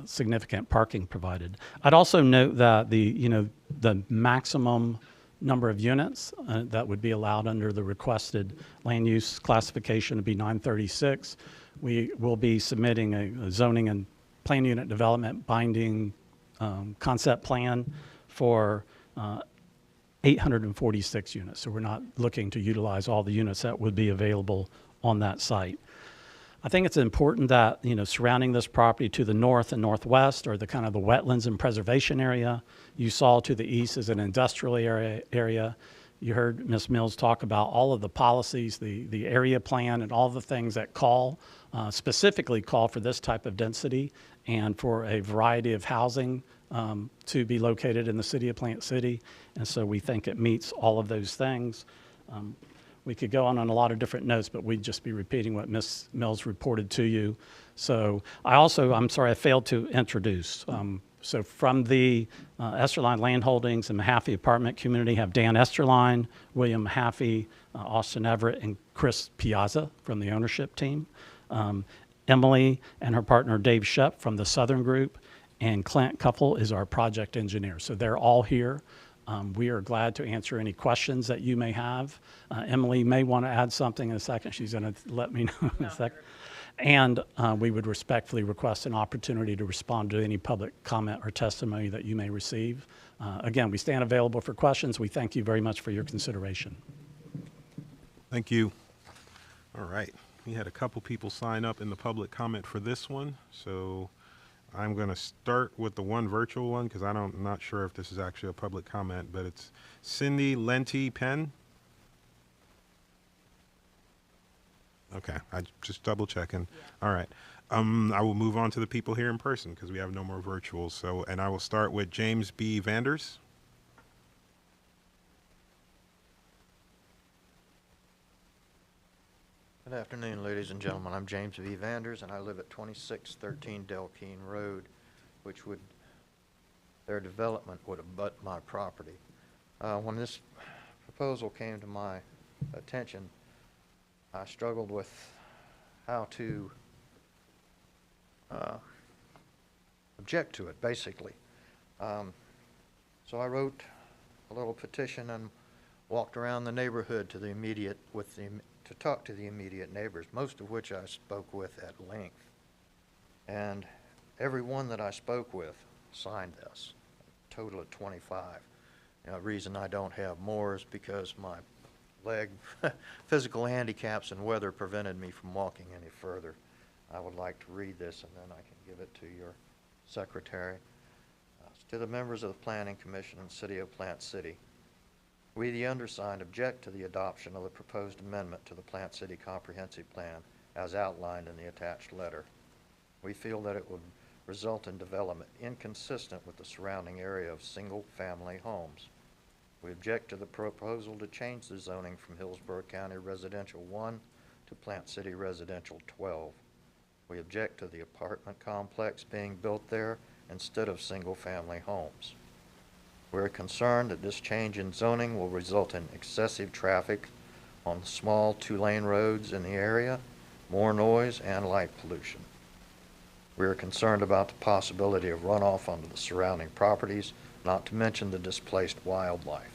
significant parking provided. I'd also note that the maximum number of units that would be allowed under the requested land use classification would be 936. We will be submitting a zoning and plan unit development binding concept plan for 846 units. So we're not looking to utilize all the units that would be available on that site. I think it's important that, surrounding this property to the north and northwest are the kind of the wetlands and preservation area. You saw to the east is an industrial area. You heard Ms. Mills talk about all of the policies, the area plan, and all the things that specifically call for this type of density and for a variety of housing to be located in the city of Plant City. And so we think it meets all of those things. We could go on a lot of different notes, but we'd just be repeating what Ms. Mills reported to you. So I'm sorry, I failed to introduce. So from the Esterline Land Holdings and Mahaffey Apartment Community have Dan Esterline, William Mahaffey, Austin Everett, and Chris Piazza from the ownership team. Emily and her partner Dave Shep from the Southern Group, and Clint Kuffel is our project engineer. So they're all here. We are glad to answer any questions that you may have. Emily may want to add something in a second. She's going to let me know in a second. And we would respectfully request an opportunity to respond to any public comment or testimony that you may receive. Again, we stand available for questions. We thank you very much for your consideration. Thank you. All right. We had a couple people sign up in the public comment for this one. So I'm going to start with the one virtual one because I'm not sure if this is actually a public comment, but it's Cindy Lenti Penn. Okay, I just double checking. Yeah. All right. I will move on to the people here in person because we have no more virtuals. So, and I will start with James B. Vanders. Good afternoon, ladies and gentlemen. I'm James V. Vanders, and I live at 2613 Delkeen Road, their development would abut my property. When this proposal came to my attention, I struggled with how to object to it, basically. So I wrote a little petition and walked around the neighborhood to to talk to the immediate neighbors, most of which I spoke with at length. And every one that I spoke with signed this, a total of 25. The reason I don't have more is because my leg physical handicaps and weather prevented me from walking any further. I would like to read this and then I can give it to your secretary. To the members of the Planning Commission and City of Plant City, we, the undersigned, object to the adoption of the proposed amendment to the Plant City Comprehensive Plan as outlined in the attached letter. We feel that it would result in development inconsistent with the surrounding area of single-family homes. We object to the proposal to change the zoning from Hillsborough County Residential 1 to Plant City Residential 12. We object to the apartment complex being built there instead of single-family homes. We're concerned that this change in zoning will result in excessive traffic on small two-lane roads in the area, more noise, and light pollution. We are concerned about the possibility of runoff onto the surrounding properties, not to mention the displaced wildlife.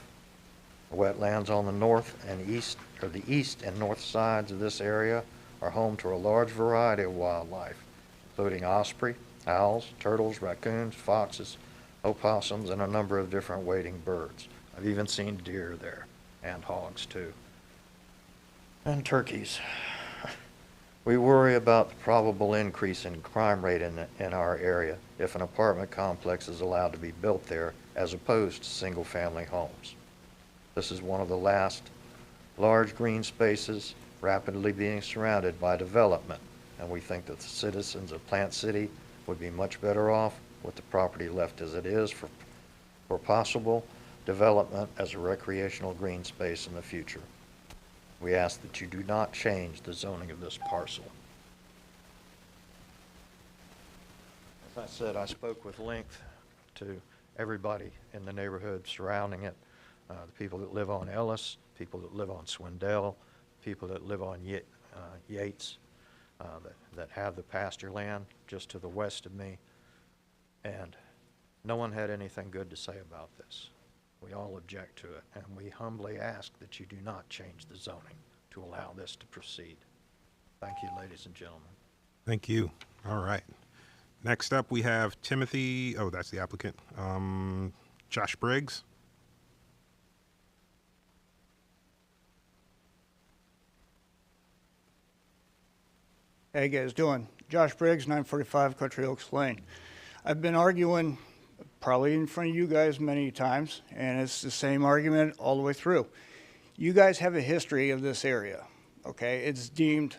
The wetlands on the the east and north sides of this area are home to a large variety of wildlife, including osprey, owls, turtles, raccoons, foxes, opossums, and a number of different wading birds. I've even seen deer there, and hogs too, and turkeys. We worry about the probable increase in crime rate in our area if an apartment complex is allowed to be built there as opposed to single-family homes. This is one of the last large green spaces rapidly being surrounded by development, and we think that the citizens of Plant City would be much better off with the property left as it is for possible development as a recreational green space in the future. We ask that you do not change the zoning of this parcel. As I said, I spoke with length to everybody in the neighborhood surrounding it, the people that live on Ellis, people that live on Swindell, people that live on Yates, that have the pasture land just to the west of me, and no one had anything good to say about this. We all object to it, and we humbly ask that you do not change the zoning to allow this to proceed. Thank you, ladies and gentlemen. Thank you. All right. Next up, we have Timothy, oh, that's the applicant, Josh Briggs. How you guys doing? Josh Briggs, 945 Country Oaks Lane. I've been arguing probably in front of you guys many times, and it's the same argument all the way through. You guys have a history of this area, okay? It's deemed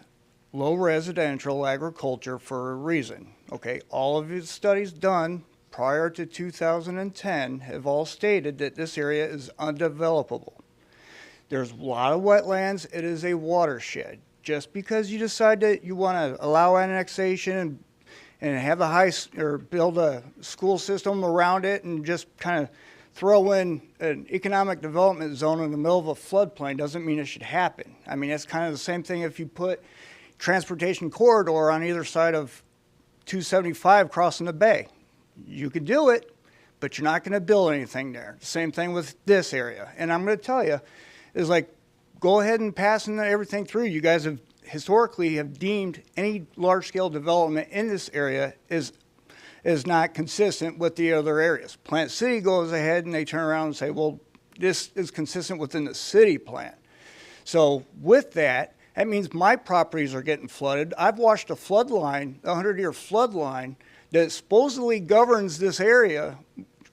low residential agriculture for a reason, okay? All of the studies done prior to 2010 have all stated that this area is undevelopable. There's a lot of wetlands. It is a watershed. Just because you decide that you want to allow annexation and have or build a school system around it and just kind of throw in an economic development zone in the middle of a floodplain doesn't mean it should happen. I mean, it's kind of the same thing if you put transportation corridor on either side of 275 crossing the bay. You could do it, but you're not going to build anything there. Same thing with this area. And I'm going to tell you, is like, go ahead and pass everything through. You guys have historically have deemed any large-scale development in this area is not consistent with the other areas. Plant City goes ahead and they turn around and say, well, this is consistent within the city plan. So with that, that means my properties are getting flooded. I've watched a flood line, a 100-year flood line that supposedly governs this area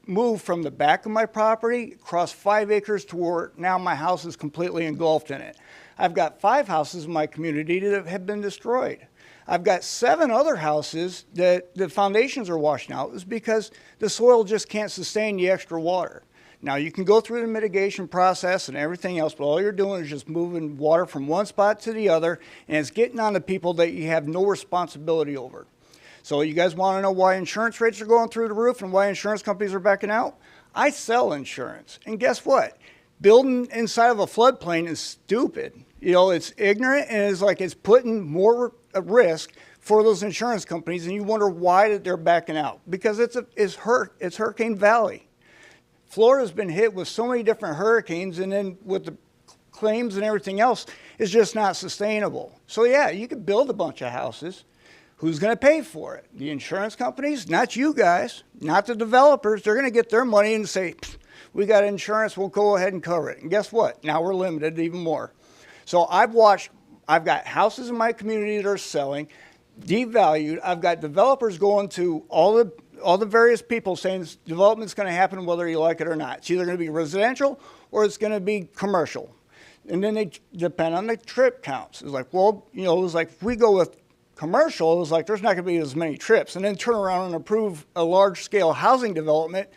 move from the back of my property across 5 acres to where now my house is completely engulfed in it. I've got 5 houses in my community that have been destroyed. I've got 7 other houses that the foundations are washing out. It's because the soil just can't sustain the extra water. Now you can go through the mitigation process and everything else, but all you're doing is just moving water from one spot to the other, and it's getting on to people that you have no responsibility over. So you guys want to know why insurance rates are going through the roof and why insurance companies are backing out? I sell insurance. And guess what? Building inside of a floodplain is stupid. You know, it's ignorant, and it's like it's putting more risk for those insurance companies, and you wonder why they're backing out. Because it's Hurricane Valley. Florida's been hit with so many different hurricanes, and then with the claims and everything else, it's just not sustainable. So yeah, you could build a bunch of houses. Who's going to pay for it? The insurance companies? Not you guys, not the developers. They're going to get their money and say, we got insurance, we'll go ahead and cover it. And guess what? Now we're limited even more. So I've got houses in my community that are selling, devalued. I've got developers going to all the various people saying development's going to happen whether you like it or not. It's either going to be residential or it's going to be commercial. And then they depend on the trip counts. It's like, well, it was like, if we go with commercial, it was like, there's not going to be as many trips. And then turn around and approve a large-scale housing development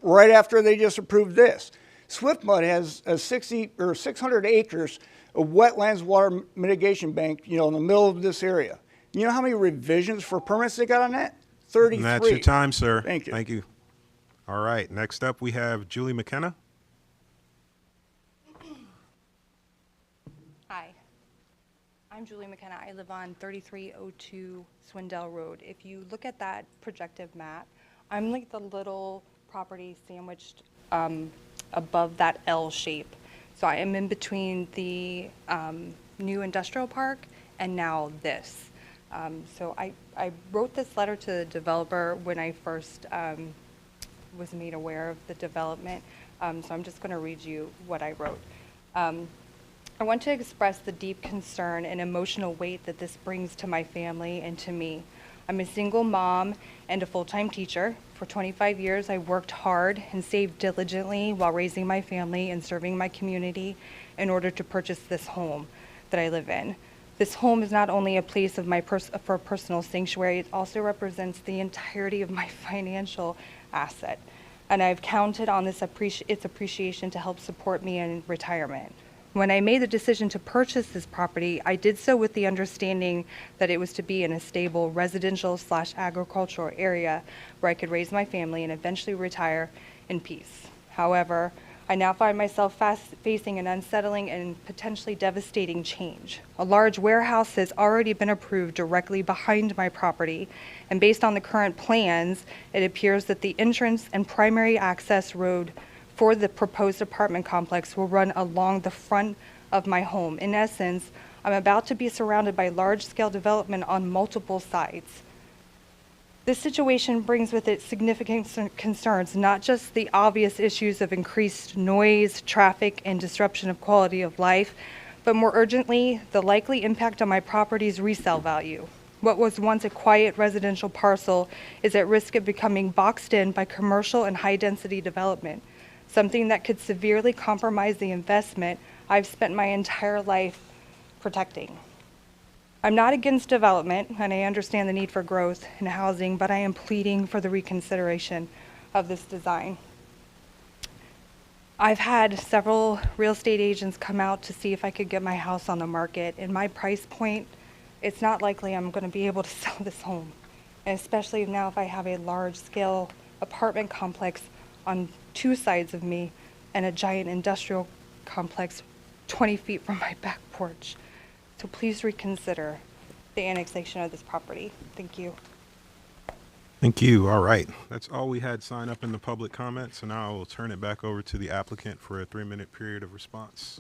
right after they just approved this. Swiftmud has a 600 acres of wetlands water mitigation bank, in the middle of this area. You know how many revisions for permits they got on that? 33. And that's your time, sir. Thank you. Thank you. All right. Next up, we have Julie McKenna. Hi. I'm Julie McKenna. I live on 3302 Swindell Road. If you look at that projective map, I'm like the little property sandwiched above that L shape. So I am in between the new industrial park and now this. So I wrote this letter to the developer when I first was made aware of the development. So I'm just going to read you what I wrote. I want to express the deep concern and emotional weight that this brings to my family and to me. I'm a single mom and a full-time teacher. For 25 years, I worked hard and saved diligently while raising my family and serving my community in order to purchase this home that I live in. This home is not only a place of for personal sanctuary, it also represents the entirety of my financial asset. And I've counted on its appreciation to help support me in retirement. When I made the decision to purchase this property, I did so with the understanding that it was to be in a stable residential/agricultural area where I could raise my family and eventually retire in peace. However, I now find myself facing an unsettling and potentially devastating change. A large warehouse has already been approved directly behind my property, and based on the current plans, it appears that the entrance and primary access road for the proposed apartment complex will run along the front of my home. In essence, I'm about to be surrounded by large-scale development on multiple sides. This situation brings with it significant concerns, not just the obvious issues of increased noise, traffic, and disruption of quality of life, but more urgently, the likely impact on my property's resale value. What was once a quiet residential parcel is at risk of becoming boxed in by commercial and high-density development, something that could severely compromise the investment I've spent my entire life protecting. I'm not against development, and I understand the need for growth and housing, but I am pleading for the reconsideration of this design. I've had several real estate agents come out to see if I could get my house on the market, and my price point, it's not likely I'm going to be able to sell this home, and especially now if I have a large-scale apartment complex on two sides of me and a giant industrial complex 20 feet from my back porch. So please reconsider the annexation of this property. Thank you. Thank you. All right. That's all we had sign up in the public comment. So now I will turn it back over to the applicant for a 3-minute period of response.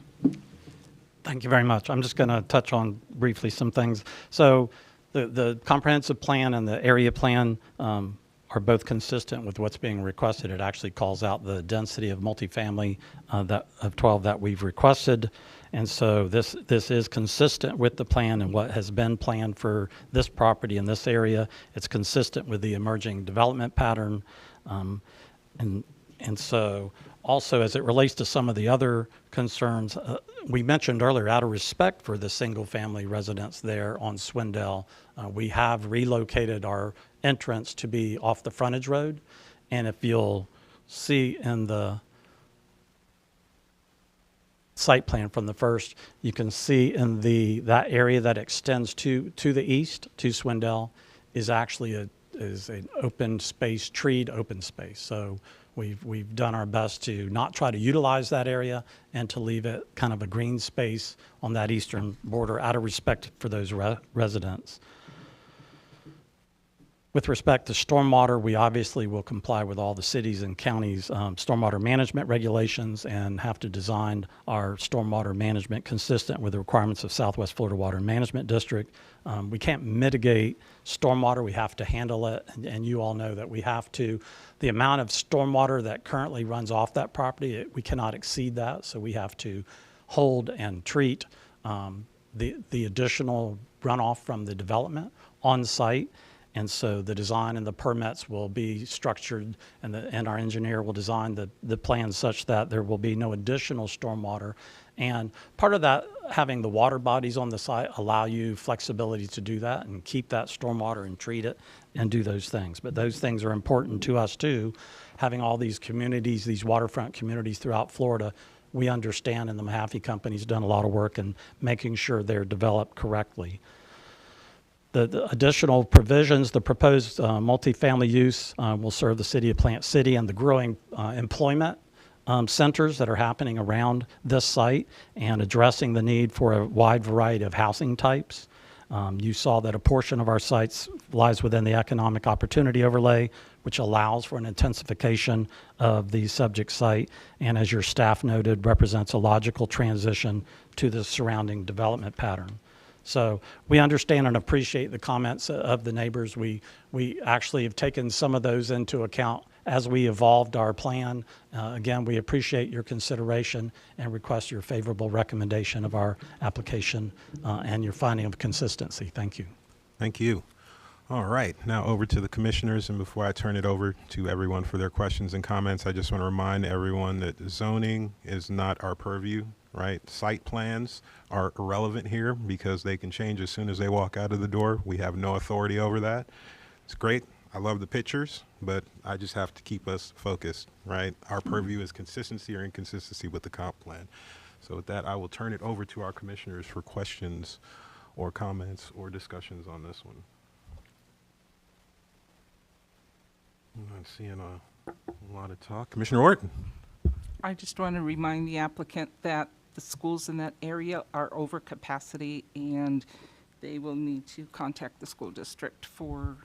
Thank you very much. I'm just going to touch on briefly some things. So the comprehensive plan and the area plan are both consistent with what's being requested. It actually calls out the density of multifamily of 12 that we've requested. And so this is consistent with the plan and what has been planned for this property in this area. It's consistent with the emerging development pattern. And so also as it relates to some of the other concerns, we mentioned earlier, out of respect for the single family residents there on Swindell, we have relocated our entrance to be off the frontage road. And if you'll see in the site plan from the first, you can see in that area that extends to the east, to Swindell, is actually an open space, treed open space. So we've done our best to not try to utilize that area and to leave it kind of a green space on that eastern border out of respect for those residents. With respect to stormwater, we obviously will comply with all the cities and counties' stormwater management regulations and have to design our stormwater management consistent with the requirements of Southwest Florida Water Management District. We can't mitigate stormwater, we have to handle it, and you all know that we have to. The amount of stormwater that currently runs off that property, we cannot exceed that, so we have to hold and treat the additional runoff from the development on site. And so the design and the permits will be structured, and our engineer will design the plans such that there will be no additional stormwater. And part of that, having the water bodies on the site allow you flexibility to do that and keep that stormwater and treat it and do those things. But those things are important to us too. Having all these communities, these waterfront communities throughout Florida, we understand, and the Mahaffey Company's done a lot of work in making sure they're developed correctly. The additional provisions, the proposed multifamily use will serve the city of Plant City and the growing employment centers that are happening around this site and addressing the need for a wide variety of housing types. You saw that a portion of our sites lies within the economic opportunity overlay, which allows for an intensification of the subject site, and as your staff noted, represents a logical transition to the surrounding development pattern. So we understand and appreciate the comments of the neighbors. We actually have taken some of those into account as we evolved our plan. Again, we appreciate your consideration and request your favorable recommendation of our application and your finding of consistency. Thank you. Thank you. All right, now over to the commissioners, and before I turn it over to everyone for their questions and comments, I just want to remind everyone that zoning is not our purview, right? Site plans are irrelevant here because they can change as soon as they walk out of the door. We have no authority over that. It's great. I love the pictures, but I just have to keep us focused, right? Our purview is consistency or inconsistency with the comp plan. So with that, I will turn it over to our commissioners for questions or comments or discussions on this one. I'm not seeing a lot of talk. Commissioner Orton. I just want to remind the applicant that the schools in that area are over capacity and they will need to contact the school district for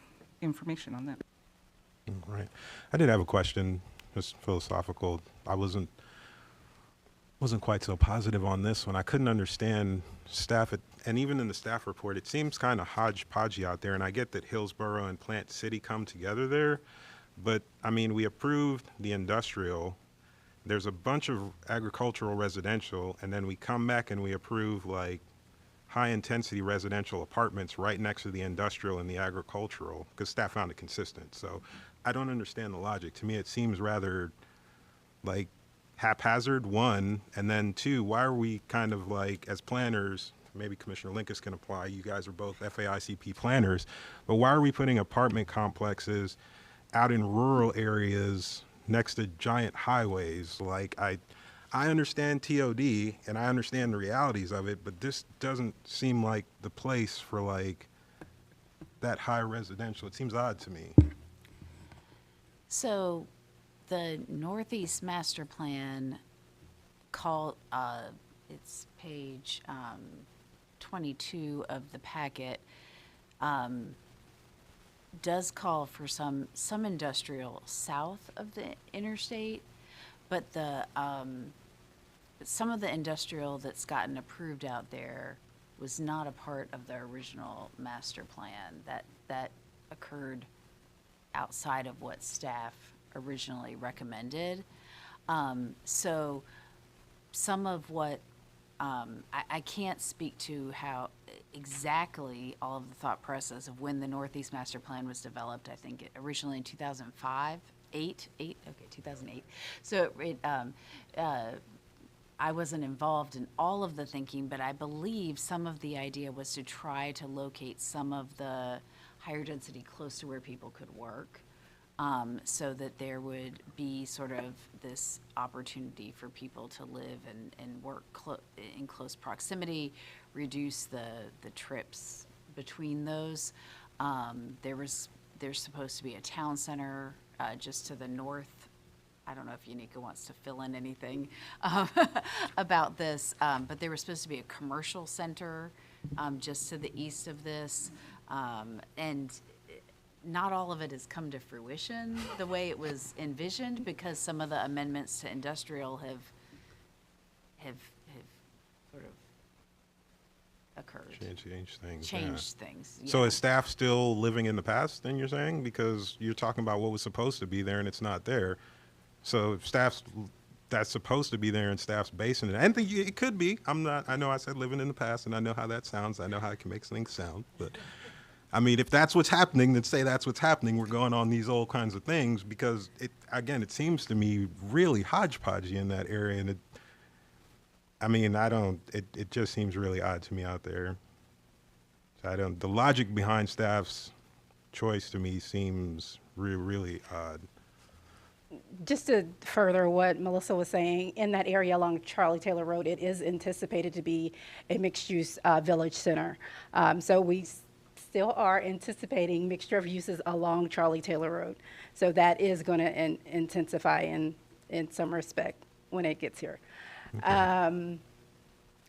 information on that. All right. I did have a question, just philosophical. I wasn't quite so positive on this one. I couldn't understand staff, and even in the staff report, it seems kind of hodgepodgey out there, and I get that Hillsborough and Plant City come together there, but I mean, we approved the industrial. There's a bunch of agricultural residential, and then we come back and we approve like high-intensity residential apartments right next to the industrial and the agricultural, because staff found it consistent. So I don't understand the logic. To me, it seems rather like haphazard, one, and then two, why are we kind of like, as planners, maybe Commissioner Linkus can apply, you guys are both FAICP planners, but why are we putting apartment complexes out in rural areas next to giant highways? Like, I understand TOD and I understand the realities of it, but this doesn't seem like the place for like that high residential. It seems odd to me. So the Northeast Master Plan it's page 22 of the packet, does call for some industrial south of the interstate, but some of the industrial that's gotten approved out there was not a part of the original master plan. That occurred outside of what staff originally recommended. So some of what I can't speak to how exactly all of the thought process of when the Northeast Master Plan was developed. I think originally in 2005, 2008. So I wasn't involved in all of the thinking, but I believe some of the idea was to try to locate some of the higher density close to where people could work, so that there would be sort of this opportunity for people to live and work in close proximity, reduce the trips between those. There's supposed to be a town center just to the north. I don't know if Unica wants to fill in anything about this, but there was supposed to be a commercial center just to the east of this. And not all of it has come to fruition the way it was envisioned, because some of the amendments to industrial have sort of occurred. Change things. Changed things. So yeah. is staff still living in the past, then you're saying? Because you're talking about what was supposed to be there and it's not there. So if staff's that's supposed to be there and staff's basing it, and it could be. I know I said living in the past, and I know how that sounds. I know how it can make things sound. But I mean, if that's what's happening, then say that's what's happening. We're going on these old kinds of things because it seems to me really hodgepodgey in that area. And it just seems really odd to me out there. So the logic behind staff's choice to me seems really odd. Just to further what Melissa was saying, in that area along Charlie Taylor Road, it is anticipated to be a mixed-use village center. So we still are anticipating mixture of uses along Charlie Taylor Road. So that is going to intensify in some respect when it gets here. Okay. And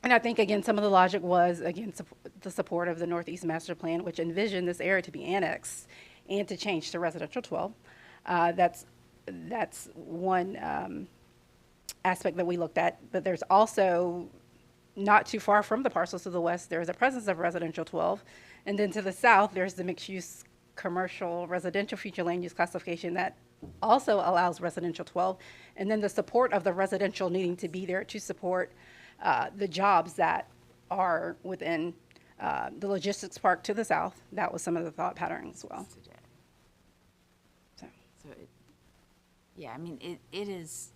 I think, again, some of the logic was, again, the support of the Northeast Master Plan, which envisioned this area to be annexed and to change to residential 12. That's one aspect that we looked at, but there's also, not too far from the parcels to the west, there's a presence of residential 12, and then to the south, there's the mixed-use commercial residential future land use classification that also allows residential 12, and then the support of the residential needing to be there to support the jobs that are within the logistics park to the south. That was some of the thought pattern as well. Yeah, I mean, it is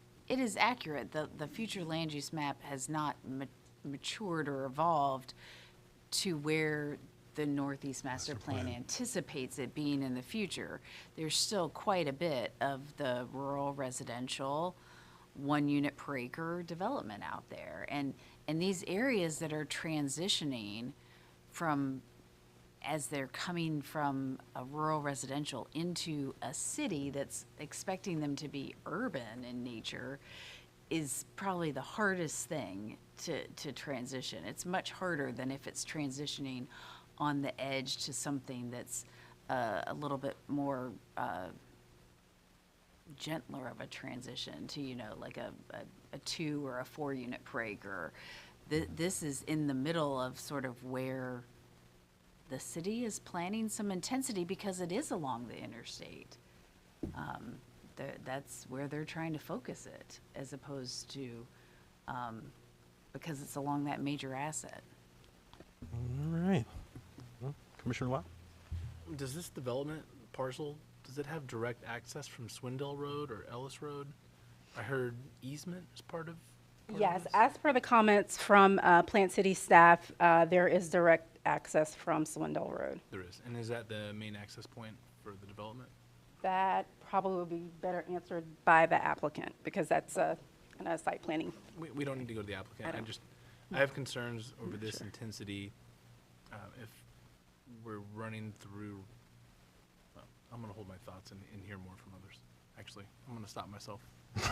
accurate. The future land use map has not matured or evolved to where the Northeast Master Plan anticipates it being in the future. There's still quite a bit of the rural residential 1 unit per acre development out there. And these areas that are transitioning from, as they're coming from a rural residential into a city that's expecting them to be urban in nature, is probably the hardest thing to transition. It's much harder than if it's transitioning on the edge to something that's a little bit more gentler of a transition to, like a 2 or a 4 unit per acre. This is in the middle of sort of where the city is planning some intensity because it is along the interstate. That's where they're trying to focus it, as opposed to, because it's along that major asset. All right. Well, Commissioner Lott? Does this development parcel, does it have direct access from Swindell Road or Ellis Road? I heard easement is part of Yes, as per the comments from Plant City staff, there is direct access from Swindell Road. There is. And is that the main access point for the development? That probably would be better answered by the applicant, because that's a site planning. We don't need to go to the applicant. I have concerns over this intensity. If we're running through, well, I'm going to hold my thoughts and hear more from others. Actually, I'm going to stop myself.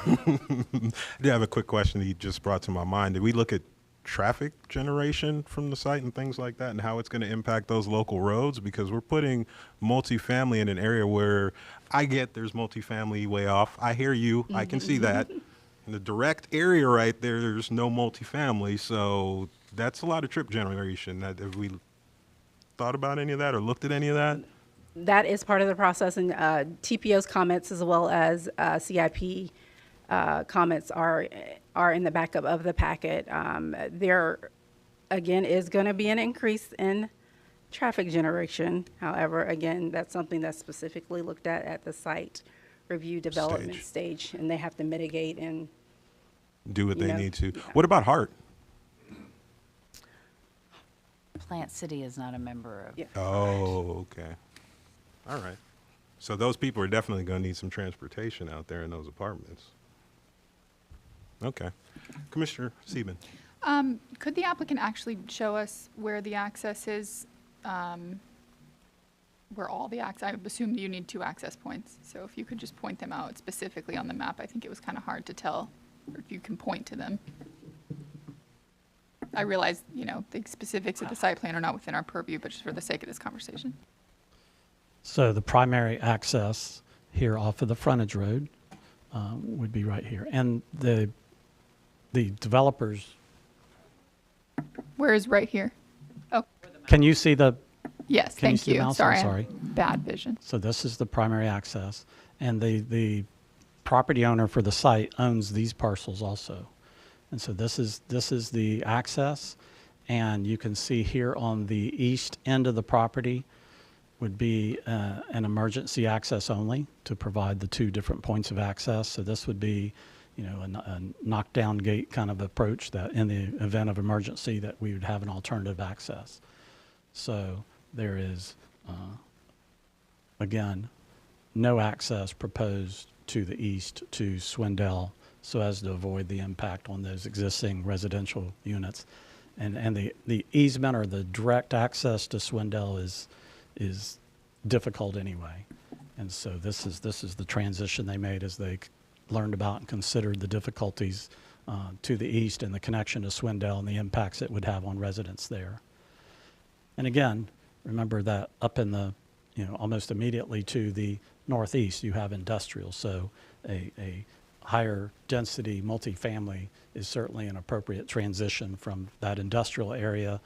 I do have a quick question that you just brought to my mind. Did we look at traffic generation from the site and things like that, and how it's going to impact those local roads? Because we're putting multifamily in an area where I get there's multifamily way off. I hear you. I can see that. In the direct area right there, there's no multifamily. So that's a lot of trip generation. Have we thought about any of that or looked at any of that? That is part of the process, and TPO's comments as well as CIP comments are in the backup of the packet. There, again, is going to be an increase in traffic generation. However, again, that's something that's specifically looked at the site review development stage, and they have to mitigate and do what they need to. What about Hart? Plant City is not a member of. Oh, okay. All right. So those people are definitely going to need some transportation out there in those apartments. Okay. Commissioner Sieben. Could the applicant actually show us where the access is, where all the access, I assume you need 2 access points. So if you could just point them out specifically on the map, I think it was kind of hard to tell, or if you can point to them. I realize, the specifics of the site plan are not within our purview, but just for the sake of this conversation. So the primary access here off of the frontage road would be right here. And the developers, Where is right here? Oh, can you see the? yes, Can you thank see the you. mouse? Sorry, I'm I sorry. have bad vision. So this is the primary access. And the property owner for the site owns these parcels also. And so this is the access. And you can see here on the east end of the property would be an emergency access only to provide the two different points of access. So this would be, you know, a knockdown gate kind of approach that in the event of emergency that we would have an alternative access. So there is, again, no access proposed to the east to Swindell so as to avoid the impact on those existing residential units. And the easement or the direct access to Swindell is difficult anyway. And so this is the transition they made as they learned about and considered the difficulties to the east and the connection to Swindell and the impacts it would have on residents there. And again, remember that up in the, you know, almost immediately to the northeast, you have industrial. So a higher density multifamily is certainly an appropriate transition from that industrial area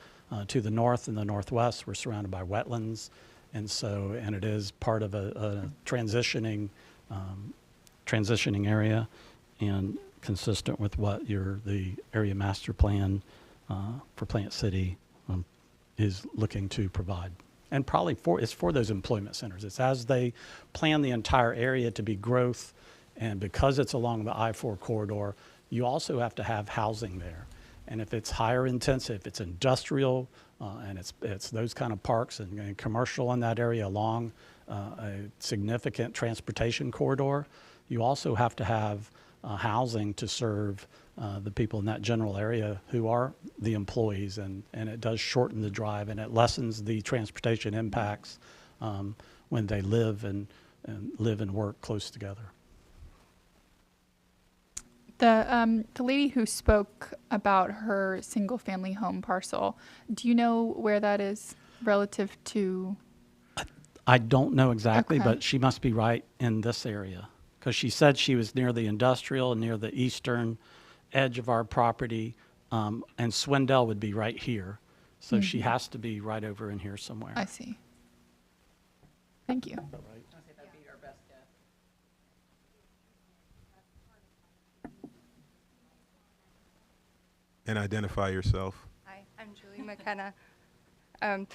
to the north and the northwest. We're surrounded by wetlands. And so, and it is part of a transitioning area and consistent with what the area master plan for Plant City is looking to provide. And probably it's for those employment centers. It's as they plan the entire area to be growth, and because it's along the I-4 corridor, you also have to have housing there. And if it's higher intensive, if it's industrial, and it's those kind of parks and commercial in that area along a significant transportation corridor, you also have to have housing to serve the people in that general area who are the employees, and it does shorten the drive and it lessens the transportation impacts when they live and work close together. The lady who spoke about her single-family home parcel, do you know where that is relative to? I don't know exactly, Okay. but she must be right in this area because she said she was near the industrial, near the eastern edge of our property, and Swindell would be right here. So she has to be right over in here somewhere. I see. Thank you. And identify yourself. Hi, I'm Julie McKenna. I'm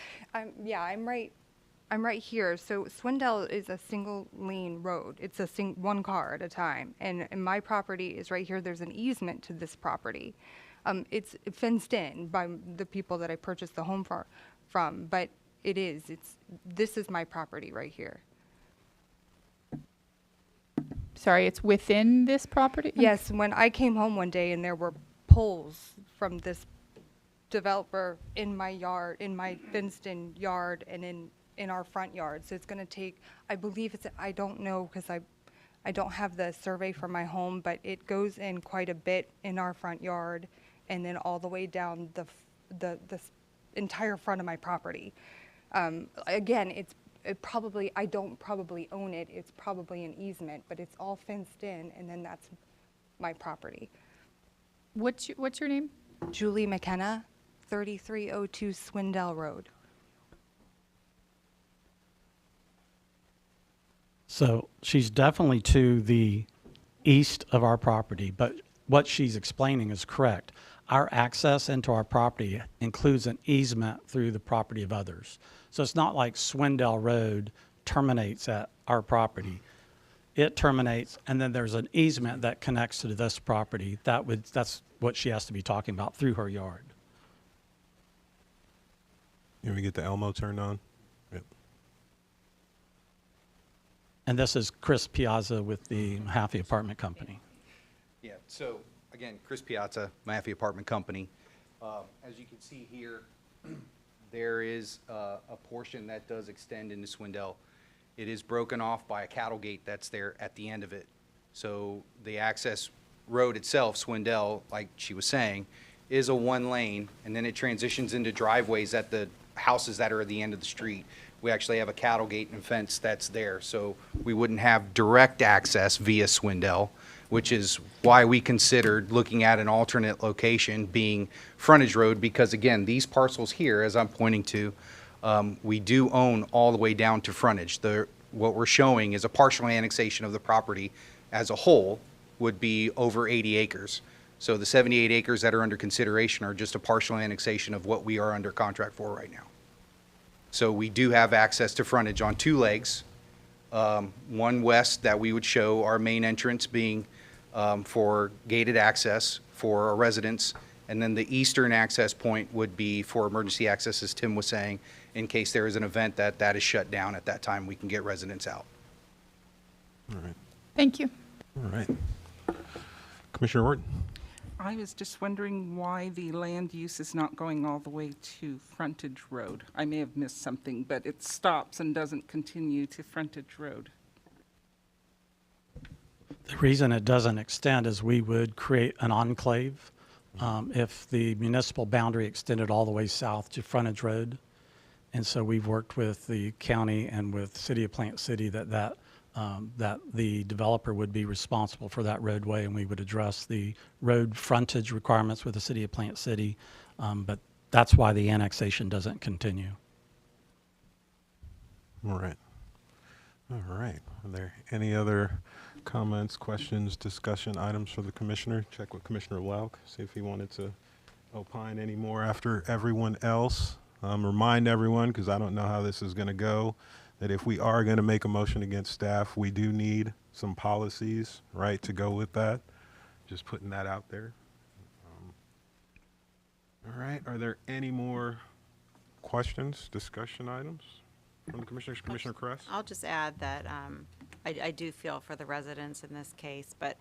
right here. So Swindell is a single lane road. It's one car at a time. And my property is right here. There's an easement to this property. It's fenced in by the people that I purchased the home from, but this is my property right here. Sorry, it's within this property? Yes, when I came home one day and there were poles from this developer in my yard, in my fenced-in yard, and in our front yard. So it's going to take, I believe I don't know because I don't have the survey for my home, but it goes in quite a bit in our front yard and then all the way down the entire front of my property. Again, I don't probably own it. It's probably an easement, but it's all fenced in, and then that's my property. What's your name? Julie McKenna, 3302 Swindell Road. So she's definitely to the east of our property, but what she's explaining is correct. Our access into our property includes an easement through the property of others. So it's not like Swindell Road terminates at our property. It terminates, and then there's an easement that connects to this property. That's what she has to be talking about through her yard. You want me to get the Elmo turned on? Yep. And this is Chris Piazza with the Mahaffey Apartment Company. Yeah, so again, Chris Piazza, Mahaffey Apartment Company. As you can see here, there is a portion that does extend into Swindell. It is broken off by a cattle gate that's there at the end of it. So the access road itself, Swindell, like she was saying, is a one lane, and then it transitions into driveways at the houses that are at the end of the street, We actually have a cattle gate and fence that's there, so we wouldn't have direct access via Swindell, which is why we considered looking at an alternate location being frontage road, because again, these parcels here, as I'm pointing to, we do own all the way down to frontage. What we're showing is a partial annexation of the property as a whole would be over 80 acres. So the 78 acres that are under consideration are just a partial annexation of what we are under contract for right now. So we do have access to frontage on two legs. One west that we would show our main entrance being for gated access for our residents, and then the eastern access point would be for emergency access, as Tim was saying, in case there is an event that is shut down at that time, we can get residents out. All right. Thank you. All right. Commissioner Horton. I was just wondering why the land use is not going all the way to frontage road. I may have missed something, but it stops and doesn't continue to frontage road. The reason it doesn't extend is we would create an enclave if the municipal boundary extended all the way south to frontage road. And so we've worked with the county and with City of Plant City that the developer would be responsible for that roadway, and we would address the road frontage requirements with the City of Plant City. But that's why the annexation doesn't continue. All right. All right. Are there any other comments, questions, discussion items for the commissioner? Check with Commissioner Lauk, see if he wanted to opine any more after everyone else. Remind everyone, because I don't know how this is going to go, that if we are going to make a motion against staff, we do need some policies, right, to go with that. Just putting that out there. All right. Are there any more questions, discussion items from the commissioners? Commissioner Kress? I'll just add that I do feel for the residents in this case, but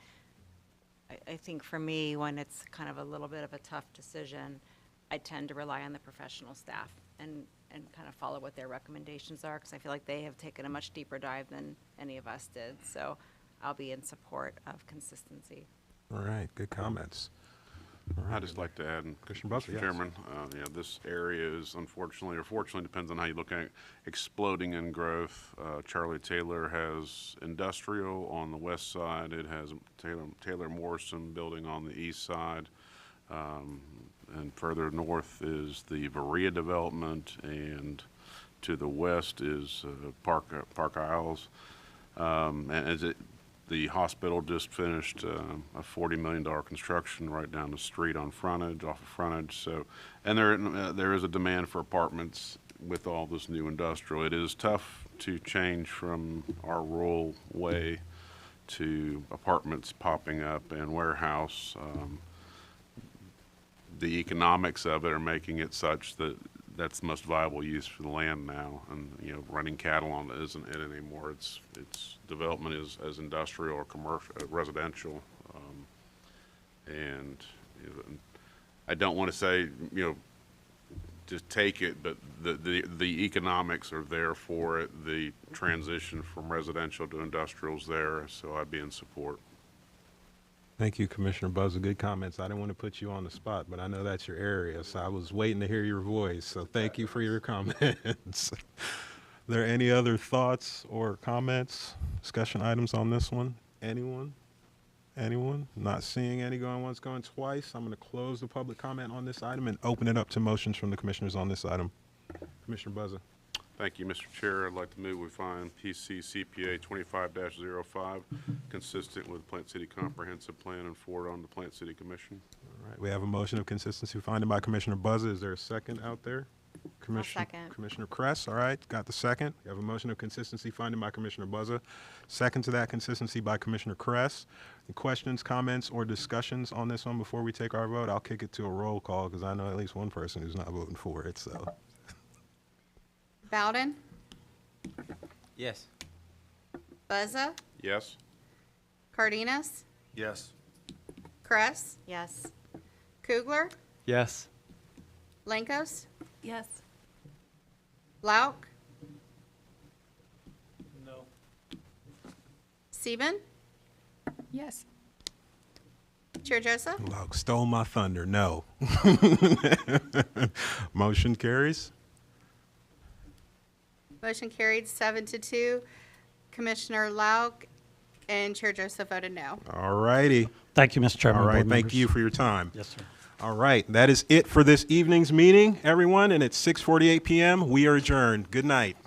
I think for me, when it's kind of a little bit of a tough decision, I tend to rely on the professional staff and kind of follow what their recommendations are, because I feel like they have taken a much deeper dive than any of us did. So I'll be in support of consistency. All right. Good comments. All right. I'd just like to add, Commissioner Buzzer, Mr. yes. Chairman, this area is unfortunately, or fortunately, depends on how you look at it, exploding in growth. Charlie Taylor has industrial on the west side. It has Taylor Morrison building on the east side. And further north is the Varia development, and to the west is Park Isles. And the hospital just finished a $40 million construction right down the street on frontage, off of frontage. So, and there is a demand for apartments with all this new industrial. It is tough to change from our rural way to apartments popping up and warehouse. The economics of it are making it such that that's the most viable use for the land now, and running cattle on it isn't it anymore. Its development is as industrial or commercial, residential, and I don't want to say just take it, but the economics are there for it. The transition from residential to industrial is there, so I'd be in support. Thank you, Commissioner Buzzer. Good comments. I didn't want to put you on the spot, but I know that's your area, so I was waiting to hear your voice. So thank you for your comments. Are there any other thoughts or comments, discussion items on this one? Anyone? Anyone? Not seeing any going once, going twice. I'm going to close the public comment on this item and open it up to motions from the commissioners on this item. Commissioner Buzzer. Thank you, Mr. Chair. I'd like to move we find PC CPA 25-05 consistent with Plant City Comprehensive Plan and forward on the Plant City Commission. All right, we have a motion of consistency finding by Commissioner Buzzer. Is there a second out there? Second. Commissioner Kress, all right, got the second. We have a motion of consistency finding by Commissioner Buzzer. Second to that consistency by Commissioner Kress. Any questions, comments, or discussions on this one before we take our vote? I'll kick it to a roll call because I know at least one person who's not voting for it, so. Bowden? Yes. Buzza? Yes. Cardenas? Yes. Kress? Yes. Kugler? Yes. Lankos? Yes. Lauk? No. Sieben? Yes. Chair Joseph? Lauk stole my thunder, no. Motion carries. Motion carried 7-2. Commissioner Lauk and Chair Joseph voted no. All righty. Thank you, Mr. Chairman. All right, board thank members. you for your time. Yes, sir. All right, that is it for this evening's meeting, everyone, and it's 6:48 p.m. We are adjourned. Good night.